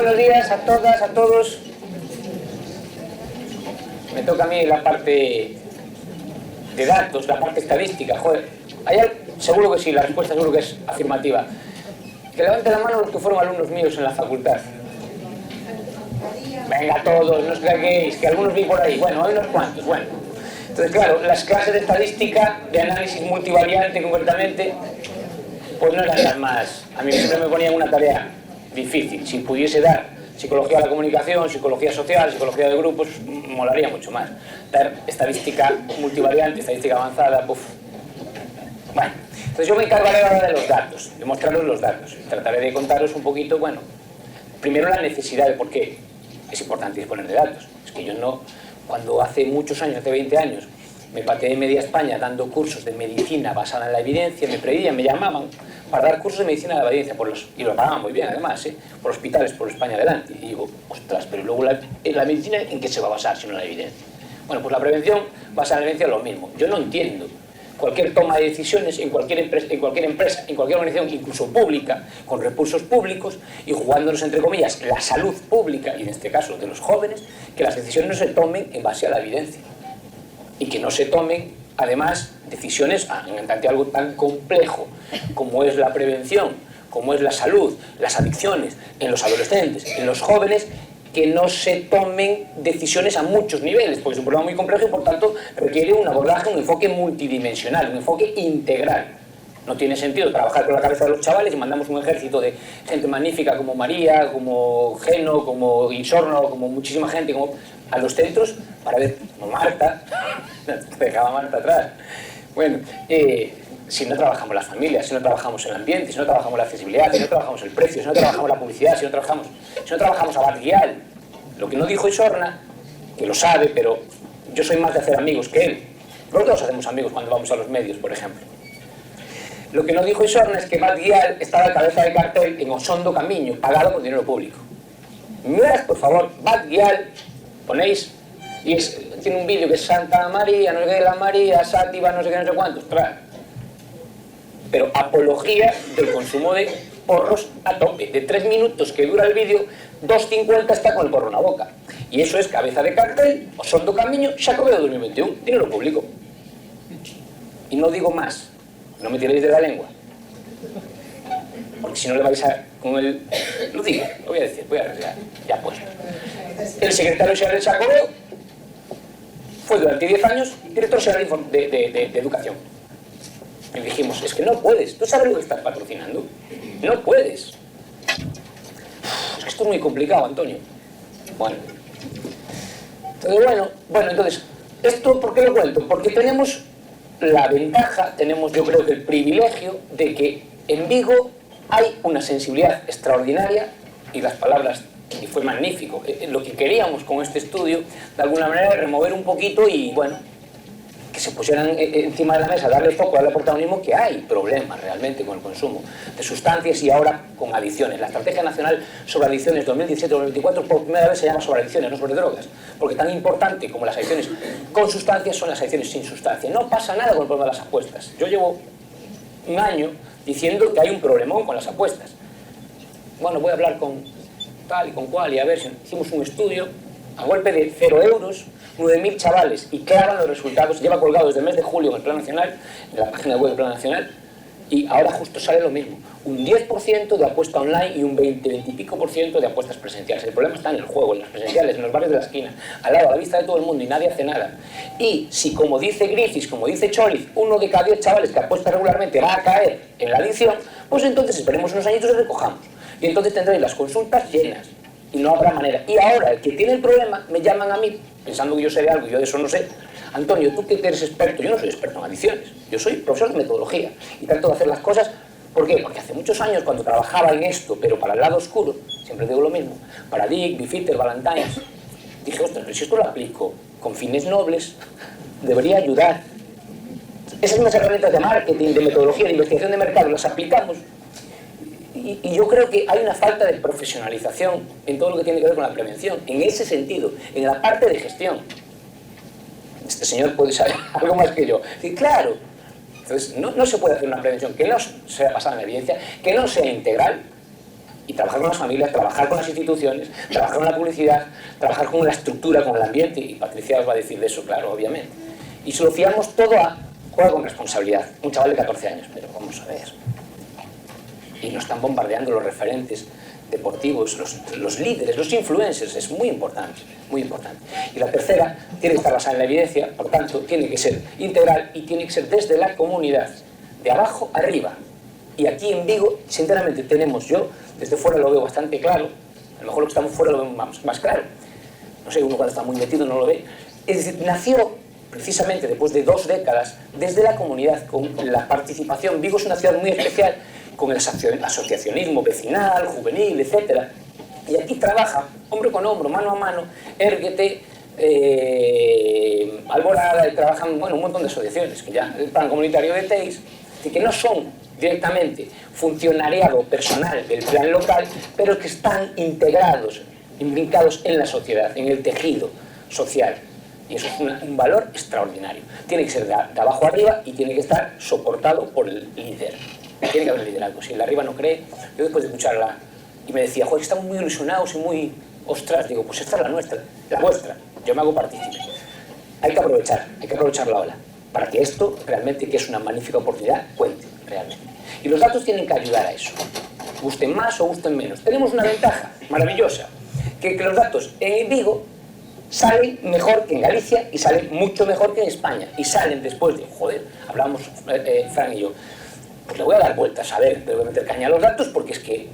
Buenos días a todas, a todos. Me toca a mí la parte de datos, la parte estadística. Joder, seguro que sí, la respuesta seguro que es afirmativa. Que levanten la mano los que fueron alumnos míos en la facultad. Venga todos, no os creáis, que algunos vi por ahí. Bueno, hay unos cuantos, bueno. Entonces, claro, las clases de estadística, de análisis multivariante concretamente, pues no eran las más. A mí siempre me ponían una tarea difícil. Si pudiese dar psicología de la comunicación, psicología social, psicología de grupos, molaría mucho más. Dar estadística multivariante, estadística avanzada, puff. Bueno, entonces yo me encargaré ahora de los datos, de mostraros los datos. Trataré de contaros un poquito, bueno, primero la necesidad de por qué es importante disponer de datos. Es que yo no, cuando hace muchos años, hace 20 años, me pateé en media España dando cursos de medicina basada en la evidencia, me pedían, me llamaban para dar cursos de medicina de la evidencia, y lo pagaban muy bien además, por hospitales, por España adelante. Y digo, ostras, pero luego la medicina, ¿en qué se va a basar si no en la evidencia? Bueno, pues la prevención basada en la evidencia es lo mismo. Yo no entiendo cualquier toma de decisiones en cualquier empresa, en cualquier organización, incluso pública, con recursos públicos, y jugándonos, entre comillas, la salud pública, y en este caso de los jóvenes, que las decisiones no se tomen en base a la evidencia. Y que no se tomen, además, decisiones ante algo tan complejo como es la prevención, como es la salud, las adicciones en los adolescentes, en los jóvenes, que no se tomen decisiones a muchos niveles, porque es un problema muy complejo y por tanto requiere un abordaje, un enfoque multidimensional, un enfoque integral. No tiene sentido trabajar con la cabeza de los chavales y mandamos un ejército de gente magnífica como María, como Geno, como Isorno, como muchísima gente, como a los centros para ver, como Marta, dejaba Marta atrás. Bueno, si no trabajamos las familias, si no trabajamos el ambiente, si no trabajamos la accesibilidad, si no trabajamos el precio, si no trabajamos la publicidad, si no trabajamos a Bad-Gyal, lo que no dijo Isorna, que lo sabe, pero yo soy más de hacer amigos que él. Los dos hacemos amigos cuando vamos a los medios, por ejemplo. Lo que no dijo Isorna es que Bad-Gyal estaba a cabeza de cartel en Osondo Camiño, pagado por dinero público. Mirad, por favor, Bad-Gyal, ponéis, y tiene un vídeo que es Santa María, no sé qué, la María, Sátiva, no sé qué, no sé cuántos, claro. Pero apología del consumo de porros a tope. De 3 minutos que dura el vídeo, 2,50 está con el porro en la boca. Y eso es cabeza de cartel, Osondo Camiño, Xacobeo 2021, dinero público. Y no digo más, no me tiréis de la lengua. Porque si no le vais a... Lo digo, lo voy a decir, voy a arreglar, ya puesto. El secretario general de Xacobeo fue durante 10 años director general de Educación. Y dijimos, es que no puedes, ¿tú sabes lo que estás patrocinando? No puedes. Es que esto es muy complicado, Antonio. Bueno. Entonces, entonces, ¿esto por qué lo cuento? Porque tenemos la ventaja, tenemos yo creo que el privilegio de que en Vigo hay una sensibilidad extraordinaria, y las palabras, y fue magnífico, lo que queríamos con este estudio, de alguna manera remover un poquito y, bueno, que se pusieran encima de la mesa, darle foco, darle protagonismo, que hay problemas realmente con el consumo de sustancias y ahora con adicciones. La Estrategia Nacional sobre Adicciones 2017-2024 por primera vez se llama sobre adicciones, no sobre drogas, porque tan importante como las adicciones con sustancias son las adicciones sin sustancia. No pasa nada con el problema de las apuestas. Yo llevo un año diciendo que hay un problemón con las apuestas. Bueno, voy a hablar con tal y con cual y a ver si hicimos un estudio a golpe de 0 euros, 9.000 chavales, y clavan los resultados, lleva colgado desde el mes de julio en el Plan Nacional, en la página web del Plan Nacional, y ahora justo sale lo mismo, un 10% de apuesta online y un 20 y pico por ciento de apuestas presenciales. El problema está en el juego, en las presenciales, en los barrios de la esquina, al lado, a la vista de todo el mundo, y nadie hace nada. Y si, como dice Griffiths, como dice Choliz, 1 de cada 10 chavales que apuesta regularmente va a caer en la adicción, pues entonces esperemos unos añitos y recojamos. Y entonces tendréis las consultas llenas. Y no habrá manera. Y ahora, el que tiene el problema, me llaman a mí, pensando que yo sé de algo y yo de eso no sé. Antonio, tú que eres experto, yo no soy experto en adicciones, yo soy profesor de metodología y trato de hacer las cosas. ¿Por qué? Porque hace muchos años, cuando trabajaba en esto, pero para el lado oscuro, siempre digo lo mismo, para Dick, Bifitter, Valentines, dije, ostras, pero si esto lo aplico con fines nobles, debería ayudar. Esas mismas herramientas de marketing, de metodología, de investigación de mercado, las aplicamos. Y yo creo que hay una falta de profesionalización en todo lo que tiene que ver con la prevención, en ese sentido, en la parte de gestión. Este señor puede saber algo más que yo. Y claro, entonces no se puede hacer una prevención que no sea basada en la evidencia, que no sea integral, Y trabajar con las familias, trabajar con las instituciones, trabajar con la publicidad, trabajar con la estructura, con el ambiente, y Patricia os va a decir de eso, claro, obviamente. Y se lo fiamos todo a juega con responsabilidad, un chaval de 14 años, pero vamos a ver. Y nos están bombardeando los referentes deportivos, los líderes, los influencers, es muy importante, muy importante. Y la tercera tiene que estar basada en la evidencia, por tanto, tiene que ser integral y tiene que ser desde la comunidad, de abajo arriba. Y aquí en Vigo, sinceramente, tenemos, yo desde fuera lo veo bastante claro, a lo mejor los que estamos fuera lo vemos más claro. No sé, uno cuando está muy metido no lo ve. Es decir, nació precisamente después de 2 décadas desde la comunidad, con la participación. Vigo es una ciudad muy especial, con el asociacionismo vecinal, juvenil, etc. Y aquí trabaja, hombre con hombro, mano a mano, Erguete, Alborada, y trabajan, bueno, un montón de asociaciones, que ya, el plan comunitario de Teis, que no son directamente funcionariado personal del plan local, pero que están integrados, imbricados en la sociedad, en el tejido social. Y eso es un valor extraordinario. Tiene que ser de abajo arriba y tiene que estar soportado por el líder. Tiene que haber liderazgo. Si el de arriba no cree, yo después de escucharla y me decía, joder, estamos muy ilusionados y muy, ostras, digo, pues esta es la nuestra, la vuestra, yo me hago partícipe. Hay que aprovechar la ola, para que esto realmente, que es una magnífica oportunidad, cuente realmente. Y los datos tienen que ayudar a eso, gusten más o gusten menos. Tenemos una ventaja maravillosa, que los datos en Vigo salen mejor que en Galicia y salen mucho mejor que en España. Y salen después de, joder, hablamos Fran y yo, pues le voy a dar vueltas, a ver, le voy a meter caña a los datos porque es que,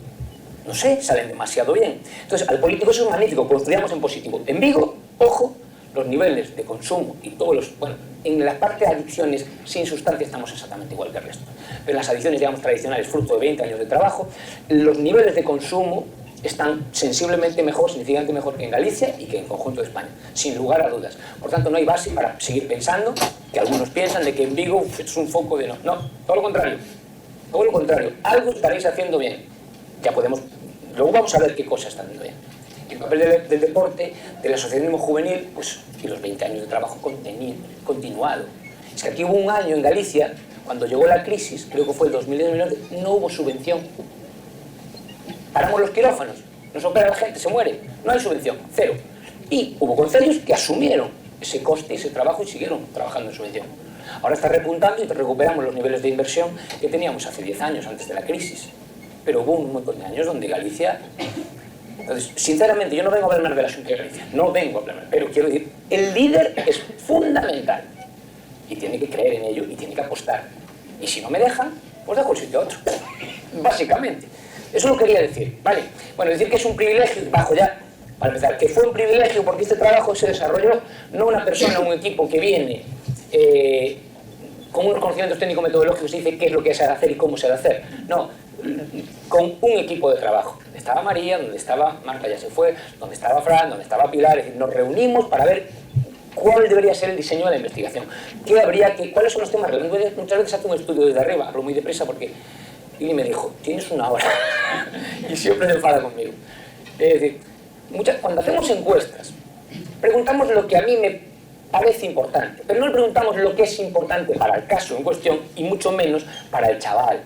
no sé, salen demasiado bien. Entonces, al político eso es magnífico, construyamos en positivo. En Vigo, ojo, los niveles de consumo y todos los, bueno, en la parte de adicciones sin sustancia estamos exactamente igual que el resto. Pero en las adicciones, digamos, tradicionales, fruto de 20 años de trabajo, los niveles de consumo están sensiblemente mejor, significativamente mejor que en Galicia y que en el conjunto de España, sin lugar a dudas. Por tanto, no hay base para seguir pensando, que algunos piensan de que en Vigo es un foco de no. No, todo lo contrario. Todo lo contrario. Algo estaréis haciendo bien. Ya podemos... Luego vamos a ver qué cosas están haciendo bien. El papel del deporte, del asociacionismo juvenil, pues, y los 20 años de trabajo continuado. Es que aquí hubo un año en Galicia, cuando llegó la crisis, creo que fue el 2019, no hubo subvención. Paramos los quirófanos, nos opera la gente, se muere, no hay subvención, cero. Y hubo concellos que asumieron ese coste y ese trabajo y siguieron trabajando en subvención. Ahora está repuntando y recuperamos los niveles de inversión que teníamos hace 10 años antes de la crisis. Pero hubo un montón de años donde Galicia... Entonces, sinceramente, yo no vengo a hablar de la Xunta de Galicia, no vengo a hablar, pero quiero decir, el líder es fundamental y tiene que creer en ello y tiene que apostar. Y si no me dejan, pues dejo el sitio a otro, básicamente. Eso lo quería decir, ¿vale? Bueno, decir que es un privilegio, bajo ya, para empezar, que fue un privilegio porque este trabajo se desarrolló no una persona, un equipo que viene con unos conocimientos técnico-metodológicos y dice qué es lo que se ha de hacer y cómo se ha de hacer. No, con un equipo de trabajo. Donde estaba María, donde estaba Marta, ya se fue, donde estaba Fran, donde estaba Pilar, es decir, nos reunimos para ver cuál debería ser el diseño de la investigación. ¿Qué habría que, cuáles son los temas relevantes? Muchas veces hace un estudio desde arriba, hablo muy deprisa porque Lili me dijo, tienes una hora, y siempre se enfada conmigo. Es decir, cuando hacemos encuestas, preguntamos lo que a mí me parece importante, pero no le preguntamos lo que es importante para el caso en cuestión y mucho menos para el chaval.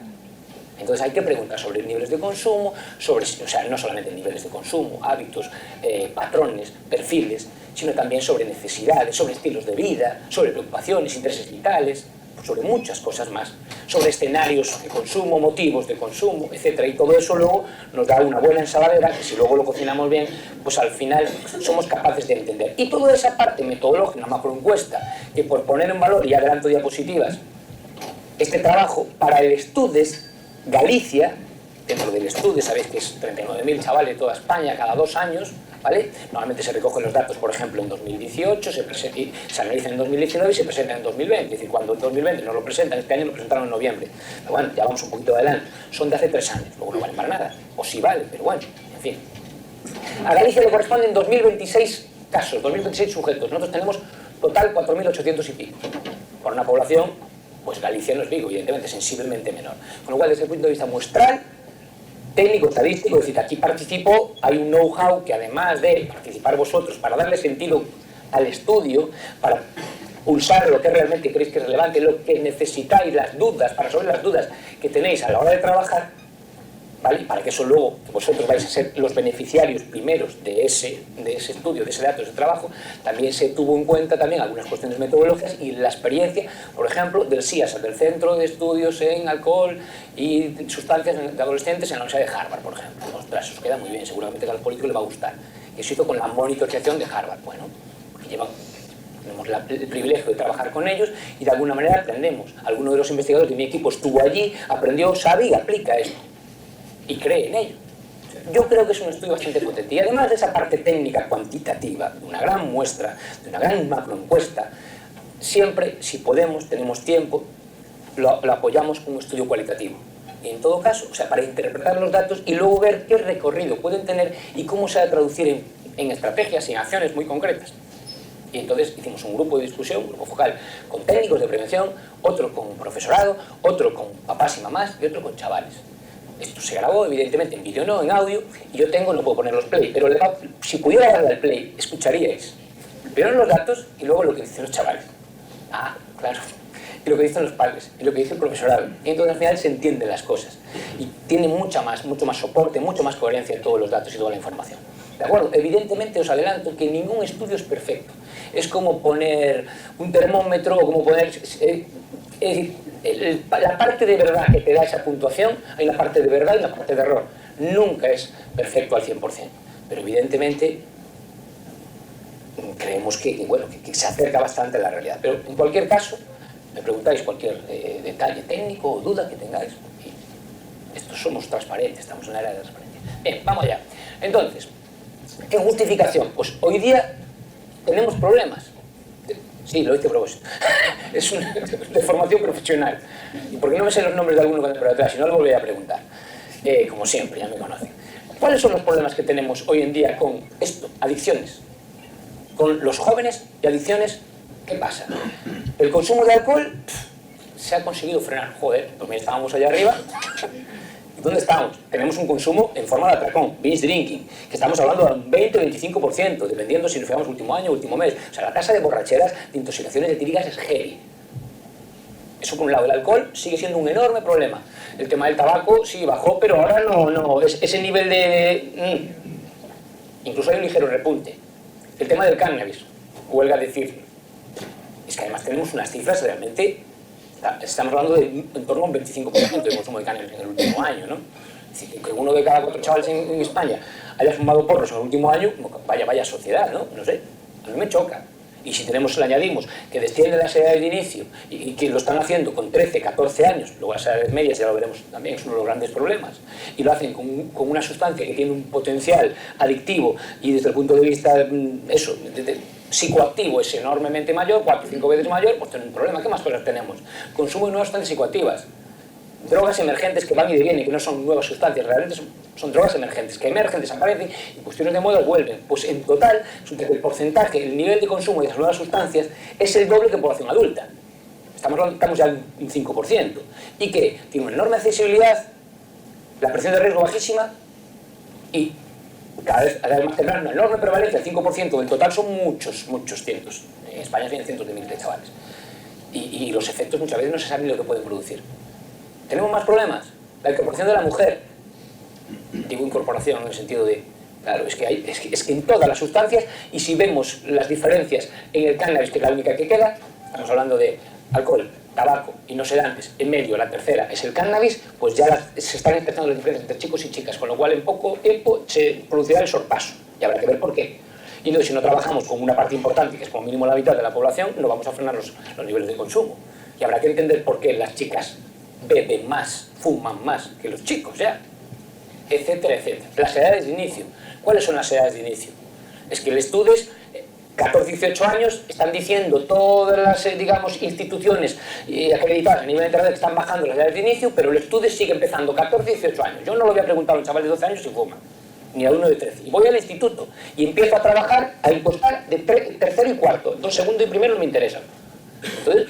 Entonces hay que preguntar sobre niveles de consumo, sobre, o sea, no solamente niveles de consumo, hábitos, patrones, perfiles, sino también sobre necesidades, sobre estilos de vida, sobre preocupaciones, intereses vitales, sobre muchas cosas más, sobre escenarios de consumo, motivos de consumo, etc. Y todo eso luego nos da una buena ensaladera que si luego lo cocinamos bien, pues al final somos capaces de entender. Y toda esa parte metodológica, una macroencuesta, que por poner en valor, y adelanto diapositivas, este trabajo para el Estudes Galicia, dentro del estudio, sabéis que es 39.000 chavales de toda España cada 2 años, ¿vale? Normalmente se recogen los datos, por ejemplo, en 2018, se analizan en 2019 y se presentan en 2020. Es decir, cuando en 2020 no lo presentan, este año lo presentaron en noviembre. Pero bueno, ya vamos un poquito adelante. Son de hace 3 años, luego no valen para nada. O sí vale, pero bueno, en fin. A Galicia le corresponden 2026 casos, 2026 sujetos. Nosotros tenemos total 4.800 y pico. Por una población, pues Galicia no es Vigo, evidentemente, sensiblemente menor. Con lo cual, desde el punto de vista muestral, técnico, estadístico, es decir, aquí participo, hay un know-how que además de participar vosotros para darle sentido al estudio, para pulsar lo que realmente creéis que es relevante, lo que necesitáis, las dudas, para resolver las dudas que tenéis a la hora de trabajar, ¿vale? Para que eso luego vosotros vais a ser los beneficiarios primeros de ese estudio, de ese dato, de ese trabajo, también se tuvo en cuenta también algunas cuestiones metodológicas y la experiencia, por ejemplo, del CIAS, del Centro de Estudios en Alcohol y Sustancias de Adolescentes en la Universidad de Harvard, por ejemplo. Ostras, eso queda muy bien, seguramente que a los políticos les va a gustar. Y eso hizo con la monitorización de Harvard, bueno, porque tenemos el privilegio de trabajar con ellos y de alguna manera aprendemos. Alguno de los investigadores de mi equipo estuvo allí, aprendió, sabe y aplica esto. Y cree en ello. Yo creo que es un estudio bastante potente. Y además de esa parte técnica cuantitativa, de una gran muestra, de una gran macroencuesta, siempre, si podemos, tenemos tiempo, lo apoyamos con un estudio cualitativo. Y en todo caso, o sea, para interpretar los datos y luego ver qué recorrido pueden tener y cómo se va a traducir en estrategias y en acciones muy concretas. Y entonces hicimos un grupo de discusión, un grupo focal, con técnicos de prevención, otro con profesorado, otro con papás y mamás y otro con chavales. Esto se grabó, evidentemente, en vídeo no, en audio, y yo tengo, no puedo poner los play, pero si pudiera darle al play, escucharíais primero los datos y luego lo que dicen los chavales. Ah, claro. Y lo que dicen los padres, y lo que dice el profesorado. Y entonces al final se entienden las cosas. Y tiene mucho más soporte, mucho más coherencia en todos los datos y toda la información. ¿De acuerdo? Evidentemente os adelanto que ningún estudio es perfecto. Es como poner un termómetro o como poner... la parte de verdad que te da esa puntuación, hay una parte de verdad y una parte de error. Nunca es perfecto al 100%, pero evidentemente creemos que se acerca bastante a la realidad. Pero en cualquier caso, me preguntáis cualquier detalle técnico o duda que tengáis, y estos somos transparentes, estamos en la era de transparencia. Bien, vamos allá. Entonces, ¿qué justificación? Pues hoy día tenemos problemas. Sí, lo hice a propósito. Es una de formación profesional. ¿Y por qué no me sé los nombres de alguno que anda por atrás? Si no, lo volveré a preguntar. Como siempre, ya me conocen. ¿Cuáles son los problemas que tenemos hoy en día con esto? Adicciones. Con los jóvenes y adicciones, ¿qué pasa? El consumo de alcohol se ha conseguido frenar. Joder, pues mira, estábamos allá arriba. ¿Dónde estamos? Tenemos un consumo en forma de atracón, binge drinking, que estamos hablando de un 20-25%, dependiendo si nos fijamos último año o último mes. O sea, la tasa de borracheras, de intoxicaciones etílicas es heavy. Eso por un lado. El alcohol sigue siendo un enorme problema. El tema del tabaco sí bajó, pero ahora no. Ese nivel de... Incluso hay un ligero repunte. El tema del cannabis, huelga decir. Es que además tenemos unas cifras realmente... Estamos hablando de en torno a un 25% de consumo de cannabis en el último año, ¿no? Es decir, que uno de cada 4 chavales en España haya fumado porros en el último año, vaya sociedad, ¿no? No sé, a mí me choca. Y si le añadimos que descienden las edades de inicio y que lo están haciendo con 13, 14 años, luego las edades medias ya lo veremos también, es uno de los grandes problemas, y lo hacen con una sustancia que tiene un potencial adictivo y desde el punto de vista, psicoactivo es enormemente mayor, 4 o 5 veces mayor, pues tenemos un problema. ¿Qué más cosas tenemos? Consumo de nuevas sustancias psicoactivas, drogas emergentes que van y vienen, que no son nuevas sustancias, realmente son drogas emergentes, que emergen, desaparecen y cuestiones de moda vuelven. Pues en total, el porcentaje, el nivel de consumo de esas nuevas sustancias es el doble que en población adulta. Estamos ya en un 5%. Y que tiene una enorme accesibilidad, la presión de riesgo bajísima y cada vez además tendrán una enorme prevalencia, el 5% del total son muchos cientos. En España tienen cientos de miles de chavales. Y los efectos muchas veces no se sabe ni lo que pueden producir. ¿Tenemos más problemas? La incorporación de la mujer. Digo incorporación en el sentido de... Claro, es que en todas las sustancias, y si vemos las diferencias en el cannabis, que es la única que queda, estamos hablando de alcohol, tabaco y no sedantes, en medio la tercera es el cannabis, pues ya se están empezando las diferencias entre chicos y chicas, con lo cual en poco tiempo se producirá el sorpaso, y habrá que ver por qué. Y entonces si no trabajamos con una parte importante, que es como mínimo la mitad de la población, no vamos a frenar los niveles de consumo. Y habrá que entender por qué las chicas beben más, fuman más que los chicos ya, etcétera, etcétera. Las edades de inicio. ¿Cuáles son las edades de inicio? Es que el estudio es 14-18 años, están diciendo todas las, digamos, instituciones acreditadas a nivel internacional que están bajando las edades de inicio, pero el estudio sigue empezando 14-18 años. Yo no lo voy a preguntar a un chaval de 12 años si fuma, ni a uno de 13. Y voy al instituto y empiezo a trabajar, a encuestar de tercero y cuarto. Entonces, segundo y primero no me interesan.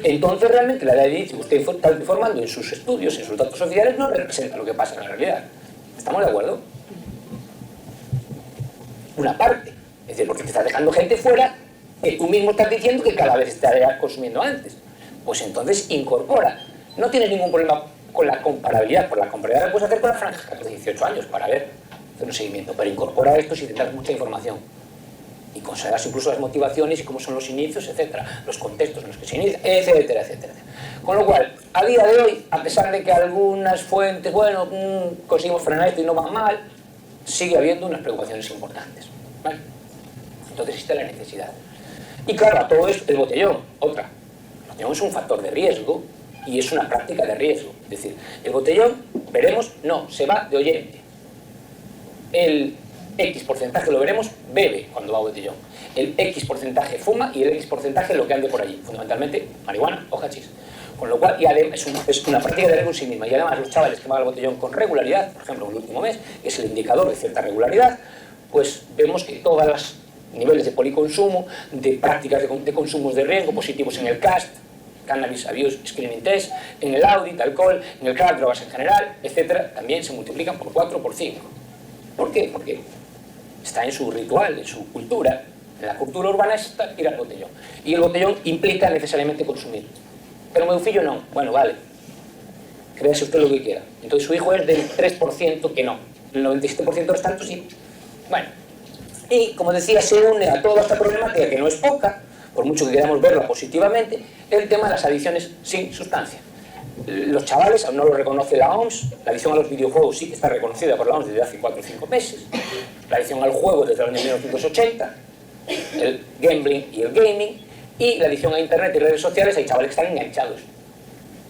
Entonces realmente la edad de inicio que usted está informando en sus estudios, en sus datos oficiales, no representa lo que pasa en la realidad. ¿Estamos de acuerdo? Una parte. Es decir, porque te estás dejando gente fuera que tú mismo estás diciendo que cada vez está consumiendo antes. Pues entonces incorpora. No tienes ningún problema con la comparabilidad. Por la comparabilidad la puedes hacer con las franjas 14-18 años para ver, hacer un seguimiento, pero incorpora esto si tendrás mucha información. Y consideras incluso las motivaciones y cómo son los inicios, etcétera, los contextos en los que se inicia, etcétera, etcétera. Con lo cual, a día de hoy, a pesar de que algunas fuentes, bueno, conseguimos frenar esto y no va mal, sigue habiendo unas preocupaciones importantes, ¿vale? Entonces existe la necesidad. Y claro, a todo esto, el botellón, otra. El botellón es un factor de riesgo y es una práctica de riesgo. Es decir, el botellón, veremos, no, se va de oyente. El X porcentaje, lo veremos, bebe cuando va a botellón. El X porcentaje fuma y el X porcentaje lo que ande por allí. Fundamentalmente, marihuana o hachís. Con lo cual, y además, es una práctica de riesgo en sí misma. Y además, los chavales que van al botellón con regularidad, por ejemplo, en el último mes, que es el indicador de cierta regularidad, pues vemos que todos los niveles de policonsumo, de prácticas de consumos de riesgo positivos en el CAST, Cannabis Abuse Screening Test, en el audit, alcohol, en el crack, drogas en general, etcétera, también se multiplican por 4 o por 5. ¿Por qué? Porque está en su ritual, en su cultura. En la cultura urbana está ir al botellón. Y el botellón implica necesariamente consumir. Pero Meufillo no. Bueno, vale. Créase usted lo que quiera. Entonces su hijo es del 3% que no. El 97% restantes sí. Bueno. Y, como decía, se une a toda esta problemática, que no es poca, por mucho que queramos verla positivamente, el tema de las adicciones sin sustancia. Los chavales, aún no lo reconoce la OMS, la adicción a los videojuegos sí que está reconocida por la OMS desde hace 4 o 5 meses, la adicción al juego desde el año 1980, el gambling y el gaming, y la adicción a internet y redes sociales, hay chavales que están enganchados,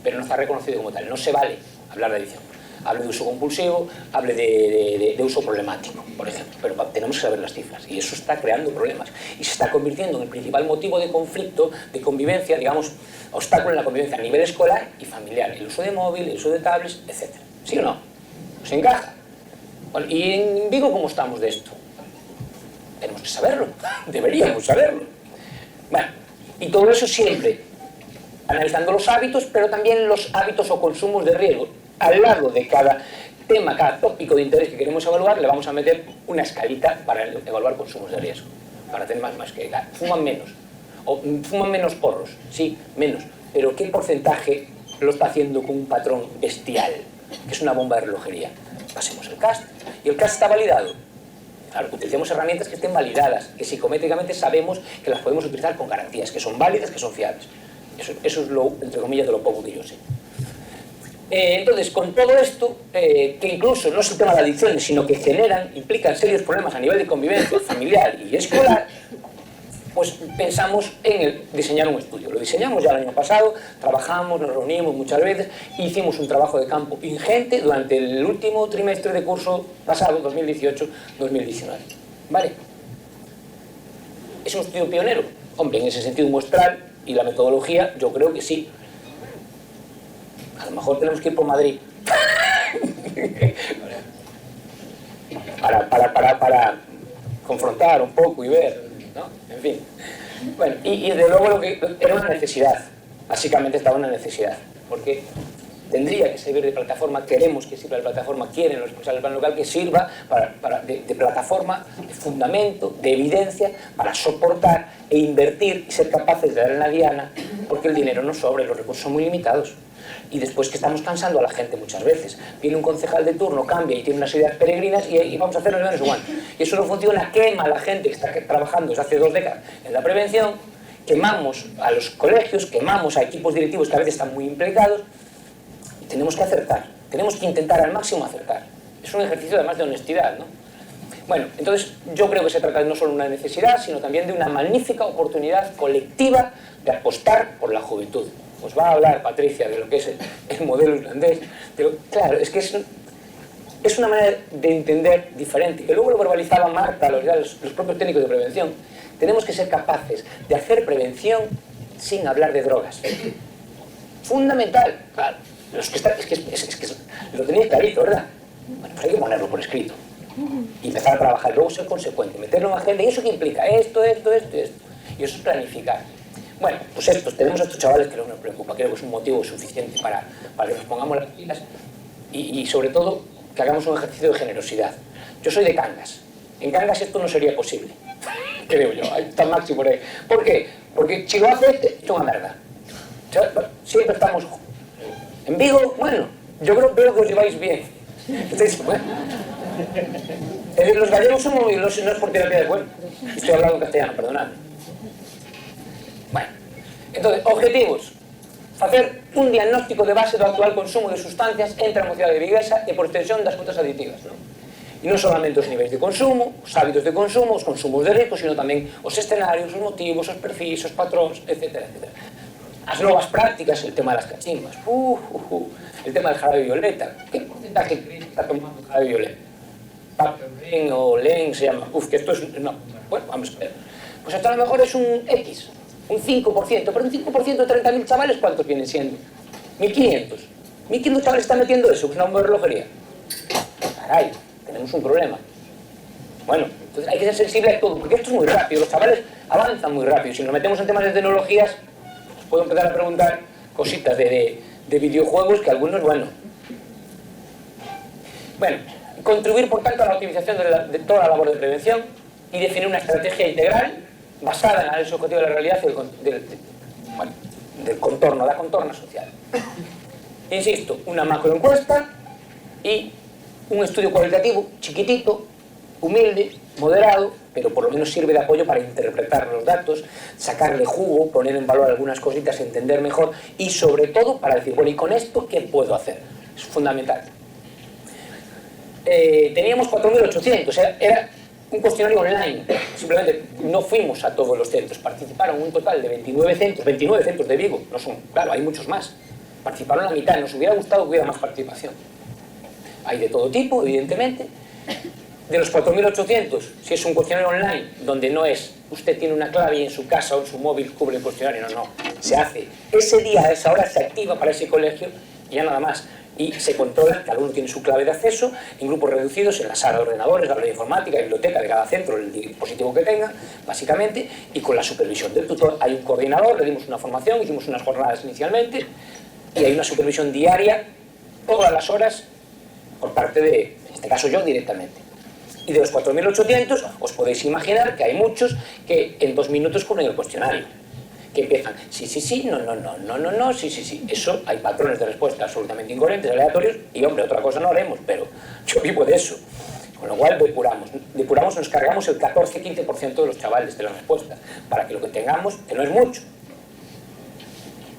pero no está reconocido como tal, no se vale hablar de adicción. Hable de uso compulsivo, hable de uso problemático, por ejemplo, pero tenemos que saber las cifras y eso está creando problemas y se está convirtiendo en el principal motivo de conflicto, de convivencia, digamos, obstáculo en la convivencia a nivel escolar y familiar, el uso de móvil, el uso de tablets, etc. ¿Sí o no? ¿Os encaja? Bueno, ¿y en Vigo cómo estamos de esto? Tenemos que saberlo, deberíamos saberlo. Bueno, y todo eso siempre analizando los hábitos, pero también los hábitos o consumos de riesgo. Al lado de cada tema, cada tópico de interés que queremos evaluar, le vamos a meter una escalita para evaluar consumos de riesgo, para tener más que fuman menos, o fuman menos porros, sí, menos, pero ¿qué porcentaje lo está haciendo con un patrón bestial, que es una bomba de relojería? Pasemos el CAST, y el CAST está validado. Claro, utilicemos herramientas que estén validadas, que psicométricamente sabemos que las podemos utilizar con garantías, que son válidas, que son fiables. Eso es lo, entre comillas, de lo poco que yo sé. Entonces, con todo esto, que incluso no es el tema de adicciones, sino que implican serios problemas a nivel de convivencia familiar y escolar, pues pensamos en diseñar un estudio. Lo diseñamos ya el año pasado, trabajamos, nos reunimos muchas veces, hicimos un trabajo de campo ingente durante el último trimestre de curso pasado, 2018-2019. ¿Vale? ¿Es un estudio pionero? Hombre, en ese sentido muestral y la metodología, yo creo que sí. A lo mejor tenemos que ir por Madrid para confrontar un poco y ver, ¿no? En fin. Bueno, y de luego lo que era una necesidad, básicamente estaba una necesidad, porque tendría que servir de plataforma, queremos que sirva de plataforma, quieren los responsables del plan local que sirva de plataforma, de fundamento, de evidencia, para soportar e invertir y ser capaces de dar en la diana, porque el dinero no sobra y los recursos son muy limitados. Y después que estamos cansando a la gente muchas veces. Viene un concejal de turno, cambia y tiene unas ideas peregrinas y vamos a hacer los menos igual. Y eso no funciona, quema a la gente que está trabajando desde hace 2 décadas en la prevención, quemamos a los colegios, quemamos a equipos directivos que a veces están muy implicados. Y tenemos que acertar, tenemos que intentar al máximo acertar. Es un ejercicio además de honestidad, ¿no? Bueno, entonces yo creo que se trata de no solo una necesidad, sino también de una magnífica oportunidad colectiva de apostar por la juventud. Os va a hablar Patricia de lo que es el modelo irlandés, pero claro, es que es una manera de entender diferente, que luego lo verbalizaba Marta, los propios técnicos de prevención. Tenemos que ser capaces de hacer prevención sin hablar de drogas. Fundamental, claro. Los que están, es que lo tenéis clarito, ¿verdad? Bueno, pues hay que ponerlo por escrito. Y empezar a trabajar, luego ser consecuente, meterlo en agenda. ¿Y eso qué implica? Esto. Y eso es planificar. Bueno, pues tenemos a estos chavales que no nos preocupa, creo que es un motivo suficiente para que nos pongamos las pilas y sobre todo que hagamos un ejercicio de generosidad. Yo soy de Cangas. En Cangas esto no sería posible, creo yo. Ahí está Maxi por ahí. ¿Por qué? Porque Chihuahua es una merda. Siempre estamos en Vigo, bueno, Yo creo que os lleváis bien. Bueno, los gallegos somos muy... no es por terapia de bueno. Estoy hablando en castellano, perdonadme. Bueno, entonces, objetivos. Facer un diagnóstico de base do actual consumo de sustancias entre a mocidade viguesa e por extensión das contas aditivas, non? E non solamente os niveis de consumo, os hábitos de consumo, os consumos de risco, sino tamén os escenarios, os motivos, os perfis, os patróns, etc. As novas prácticas, el tema das cachimbas, el tema del jarabe violeta. Que porcentaje creéis que está tomando jarabe violeta? Papen o Len se llama. Que esto es... no. Bueno, vamos a ver. Pues esto a lo mejor es un X. Un 5%, pero un 5% de 30.000 chavales, ¿cuántos vienen siendo? 1.500. 1.500 chavales están metiendo eso, que es una bomba de relojería. Caray, tenemos un problema. Bueno, entonces hay que ser sensible a todo, porque esto es muy rápido, los chavales avanzan muy rápido. Si nos metemos en temas de tecnologías, os puedo empezar a preguntar cositas de videojuegos que algunos, bueno. Bueno, contribuir por tanto a la optimización de toda la labor de prevención y definir una estrategia integral basada en el análisis objetivo de la realidad y del contorno, la contorna social. Insisto, una macroencuesta y un estudio cualitativo chiquitito, humilde, moderado, pero por lo menos sirve de apoyo para interpretar los datos, sacarle jugo, poner en valor algunas cositas, entender mejor y sobre todo para decir, bueno, ¿y con esto qué puedo hacer? Es fundamental. Teníamos 4.800, era un cuestionario online, simplemente no fuimos a todos los centros, participaron un total de 29 centros de Vigo, no son, claro, hay muchos más, participaron la mitad, nos hubiera gustado que hubiera más participación. Hay de todo tipo, evidentemente. De los 4.800, si es un cuestionario online, donde no es, usted tiene una clave y en su casa o en su móvil cubre el cuestionario, no, se hace ese día, a esa hora se activa para ese colegio y ya nada más. Y se controla, cada uno tiene su clave de acceso, en grupos reducidos, en la sala de ordenadores, la red de informática, la biblioteca de cada centro, el dispositivo que tenga, básicamente, y con la supervisión del tutor. Hay un coordinador, le dimos una formación, hicimos unas jornadas inicialmente, y hay una supervisión diaria, todas las horas, por parte de, en este caso yo, directamente. Y de los 4.800, os podéis imaginar que hay muchos que en 2 minutos cubren el cuestionario. Que empiezan, sí, no, sí. Eso, hay patrones de respuesta absolutamente incoherentes, aleatorios, y hombre, otra cosa no haremos, pero yo vivo de eso. Con lo cual depuramos, nos cargamos el 14-15% de los chavales de la respuesta, para que lo que tengamos, que no es mucho.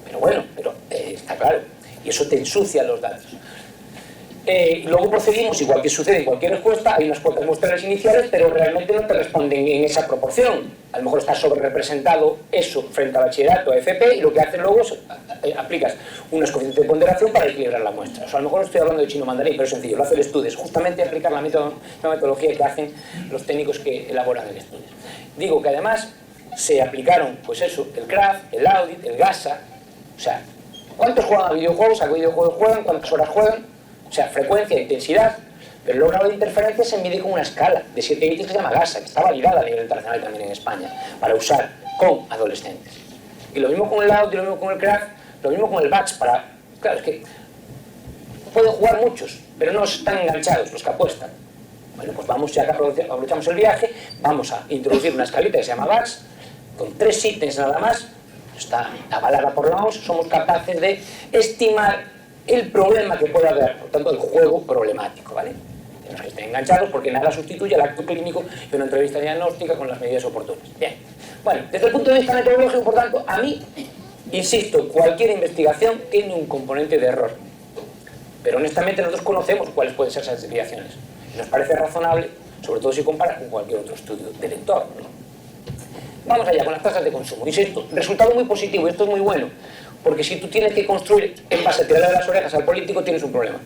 Pero bueno, está claro, y eso te ensucia los datos. Luego procedimos, igual que sucede en cualquier respuesta, hay unas cuotas muestrales iniciales, pero realmente no te responden en esa proporción. A lo mejor está sobre representado eso frente a bachillerato, a FP, y lo que haces luego es aplicas unos coeficientes de ponderación para equilibrar la muestra. O sea, a lo mejor no estoy hablando de chino mandarín, pero es sencillo, lo hace el estudio, es justamente aplicar la metodología que hacen los técnicos que elaboran el estudio. Digo que además se aplicaron, pues eso, el CRAF, el Audit, el GASA, o sea, ¿cuántos juegan a videojuegos? ¿A qué videojuegos juegan? ¿Cuántas horas juegan? O sea, frecuencia e intensidad, pero el grado de interferencia se mide con una escala de 7 bits que se llama GASA, que está validada a nivel internacional y también en España, para usar con adolescentes. Y lo mismo con el Audit, lo mismo con el CRAF, lo mismo con el BATS, para... Claro, es que pueden jugar muchos, pero no están enganchados los que apuestan. Bueno, pues vamos, ya que aprovechamos el viaje, vamos a introducir una escalita que se llama BATS, con 3 ítems nada más, está avalada por la OMS, somos capaces de estimar el problema que puede haber, por tanto, el juego problemático, ¿vale? Tenemos que estar enganchados porque nada sustituye al acto clínico de una entrevista diagnóstica con las medidas oportunas. Bien. Bueno, desde el punto de vista metodológico, por tanto, a mí, insisto, cualquier investigación tiene un componente de error. Pero honestamente nosotros conocemos cuáles pueden ser esas desviaciones. Y nos parece razonable, sobre todo si comparas con cualquier otro estudio del entorno, ¿no? Vamos allá con las tasas de consumo. Insisto, resultado muy positivo, y esto es muy bueno. Porque si tú tienes que construir en base a tirarle de las orejas al político, tienes un problema.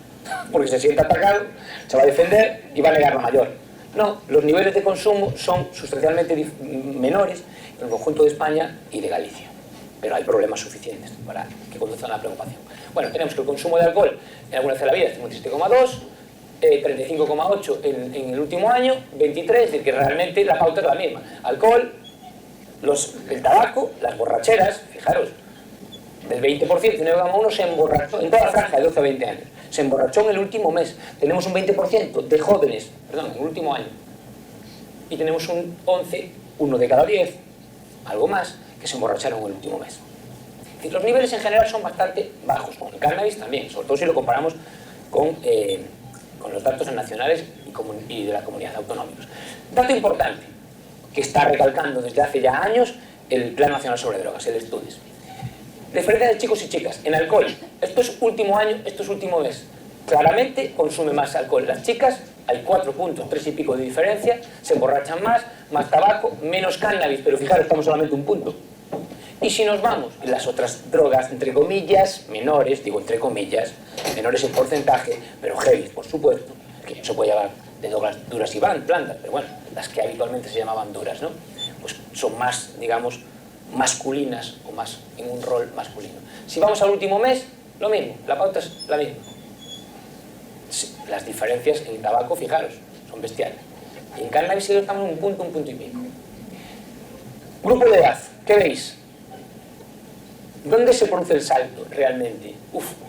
Porque se siente atacado, se va a defender y va a negar la mayor. No, los niveles de consumo son sustancialmente menores en el conjunto de España y de Galicia. Pero hay problemas suficientes para que conduzcan a la preocupación. Bueno, tenemos que el consumo de alcohol en alguna vez de la vida es 57,2, 35,8 en el último año, 23, es decir, que realmente la pauta es la misma. Alcohol, el tabaco, las borracheras, fijaros, del 20%, 9,1 se emborrachó en toda la franja de 12 a 20 años. Se emborrachó en el último mes. Tenemos un 20% de jóvenes, perdón, en el último año. Y tenemos un 11, 1 de cada 10, algo más, que se emborracharon en el último mes. Es decir, los niveles en general son bastante bajos, con el cannabis también, sobre todo si lo comparamos con los datos nacionales y de la comunidad autonómica. Dato importante, que está recalcando desde hace ya años el Plan Nacional sobre Drogas, el Estudios. Diferencia de chicos y chicas. En alcohol, esto es último año, esto es último mes. Claramente consume más alcohol. Las chicas, hay 4 puntos, 3 y pico de diferencia, se emborrachan más tabaco, menos cannabis, pero fijaros, estamos solamente un punto. Y si nos vamos en las otras drogas, entre comillas, menores, digo entre comillas, menores en porcentaje, pero heavy, por supuesto, que no se puede llamar de drogas duras y plantas, pero bueno, las que habitualmente se llamaban duras, ¿no? Pues son más, digamos, masculinas o más en un rol masculino. Si vamos al último mes, lo mismo, la pauta es la misma. Sí, las diferencias en tabaco, fijaros, son bestiales. Y en cannabis estamos en un punto y pico. Grupo de edad, ¿qué veis? ¿Dónde se produce el salto realmente?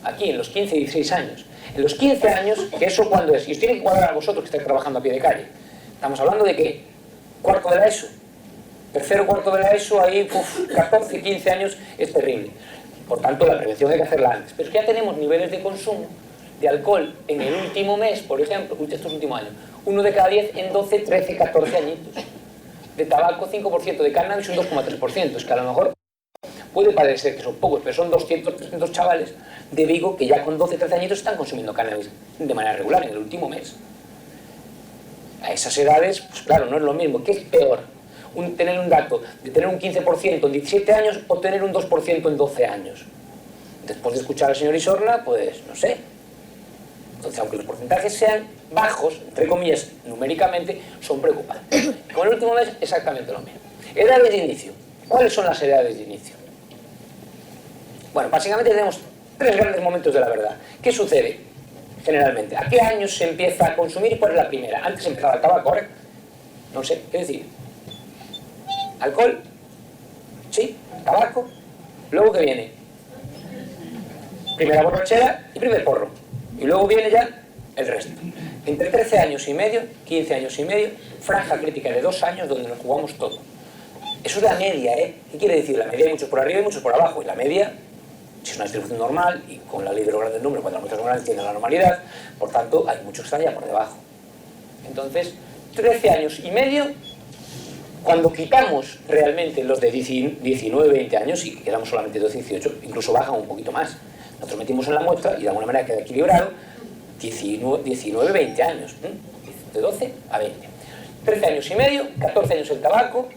Aquí, en los 15 y 16 años. En los 15 años, que eso cuando es, y os tiene que cuadrar a vosotros que estáis trabajando a pie de calle. Estamos hablando de que cuarto de la ESO, tercero, cuarto de la ESO, ahí 14, 15 años es terrible. Por tanto, la prevención hay que hacerla antes. Pero es que ya tenemos niveles de consumo de alcohol en el último mes, por ejemplo, estos últimos años, 1 de cada 10 en 12, 13, 14 añitos. De tabaco 5%, de cannabis un 2,3%. Es que a lo mejor puede parecer que son pocos, pero son 200, 300 chavales de Vigo que ya con 12, 13 añitos están consumiendo cannabis de manera regular en el último mes. A esas edades, pues claro, no es lo mismo. ¿Qué es peor? Tener un dato de tener un 15% en 17 años o tener un 2% en 12 años. Después de escuchar al señor Isorna, pues no sé. Entonces, aunque los porcentajes sean bajos, entre comillas, numéricamente, son preocupantes. Con el último mes, exactamente lo mismo. Edades de inicio. ¿Cuáles son las edades de inicio? Bueno, básicamente tenemos 3 grandes momentos de la verdad. ¿Qué sucede generalmente? ¿A qué años se empieza a consumir y cuál es la primera? Antes empezaba el tabaco, ¿correcto? No sé, ¿qué decir? ¿Alcohol? Sí, tabaco. Luego, ¿qué viene? Primera borrachera y primer porro. Y luego viene ya el resto. Entre 13 años y medio, 15 años y medio, franja crítica de 2 años donde nos jugamos todo. Eso es la media, ¿eh? ¿Qué quiere decir? La media hay muchos por arriba y muchos por abajo. Y la media, si es una distribución normal, y con la ley de los grandes números, cuando las muestras normales tienen la normalidad, por tanto, hay muchos que están ya por debajo. Entonces, 13 años y medio, cuando quitamos realmente los de 19, 20 años y quedamos solamente 12, 18, incluso bajan un poquito más. Nosotros metimos en la muestra y de alguna manera queda equilibrado 19, 20 años, de 12 a 20. 13 años y medio, 14 años el tabaco,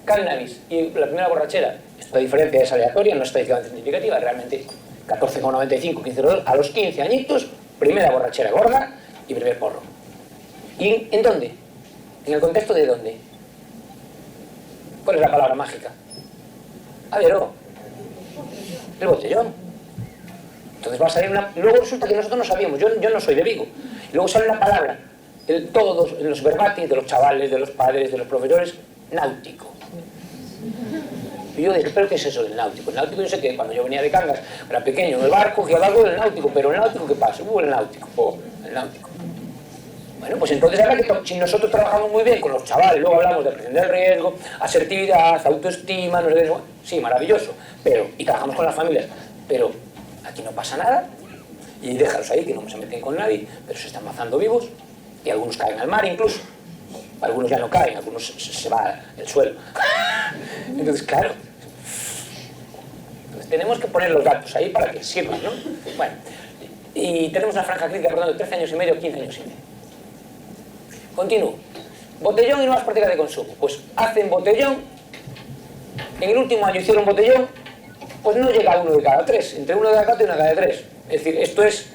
cannabis y la primera borrachera. Esta diferencia es aleatoria, no es estadísticamente significativa, realmente 14,95, 15,2, a los 15 añitos, primera borrachera gorda y primer porro. ¿Y en dónde? ¿En el contexto de dónde? ¿Cuál es la palabra mágica? Adero. El botellón. Entonces va a salir una... Luego resulta que nosotros no sabíamos, yo no soy de Vigo. Y luego sale una palabra, todos en los verbatim de los chavales, de los padres, de los profesores, náutico. Y yo dije, ¿pero qué es eso del náutico? El náutico, yo sé que cuando yo venía de Cangas, era pequeño, en el barco, que algo del náutico, pero el náutico, ¿qué pasa? El náutico, el náutico. Bueno, pues entonces ahora que si nosotros trabajamos muy bien con los chavales, luego hablamos de prevención del riesgo, asertividad, autoestima, no sé qué, sí, maravilloso, pero, y trabajamos con las familias, pero aquí no pasa nada, y déjalos ahí, que no se meten con nadie, pero se están mazando vivos, y algunos caen al mar incluso, algunos ya no caen, algunos se va el suelo. Entonces, claro, entonces, tenemos que poner los datos ahí para que sirvan, ¿no? Bueno, y tenemos una franja crítica, por tanto, de 13 años y medio, 15 años y medio. Continúo. Botellón y nuevas prácticas de consumo. Pues hacen botellón, en el último año hicieron botellón, pues no llega a 1 de cada 3, entre 1 de cada 4 y 1 de cada 3. Es decir, esto es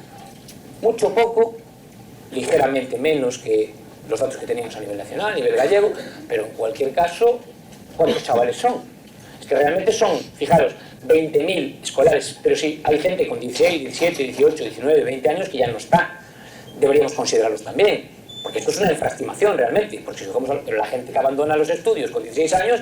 mucho poco, ligeramente menos que los datos que teníamos a nivel nacional, a nivel gallego, pero en cualquier caso, ¿cuántos chavales son? Es que realmente son, fijaros, 20.000 escolares, pero sí, hay gente con 16, 17, 18, 19, 20 años que ya no está. Deberíamos considerarlos también. Porque esto es una infraestimación realmente, porque si cogemos la gente que abandona los estudios con 16 años,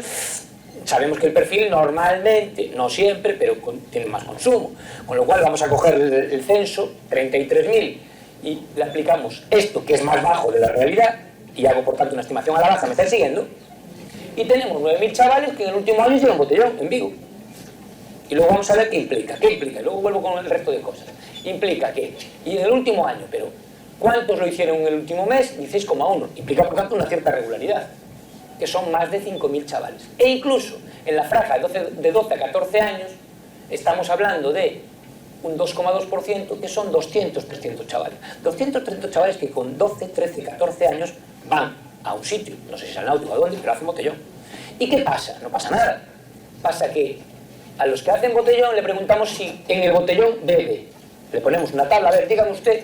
sabemos que el perfil normalmente, no siempre, pero tiene más consumo. Con lo cual vamos a coger el censo, 33.000, y le aplicamos esto, que es más bajo de la realidad, y hago por tanto una estimación a la baja, ¿me estáis siguiendo? Y tenemos 9.000 chavales que en el último año hicieron botellón en Vigo. Y luego vamos a ver qué implica. ¿Qué implica? Y luego vuelvo con el resto de cosas. Implica que, y en el último año, pero ¿cuántos lo hicieron en el último mes? 16,1. Implica, por tanto, una cierta regularidad, que son más de 5.000 chavales. E incluso en la franja de 12 a 14 años, estamos hablando de un 2,2%, que son 200, 300 chavales. 200, 300 chavales que con 12, 13, 14 años van a un sitio, no sé si es al náutico o a dónde, pero hacen botellón. ¿Y qué pasa? No pasa nada. Pasa que a los que hacen botellón le preguntamos si en el botellón bebe. Le ponemos una tabla, a ver, dígame usted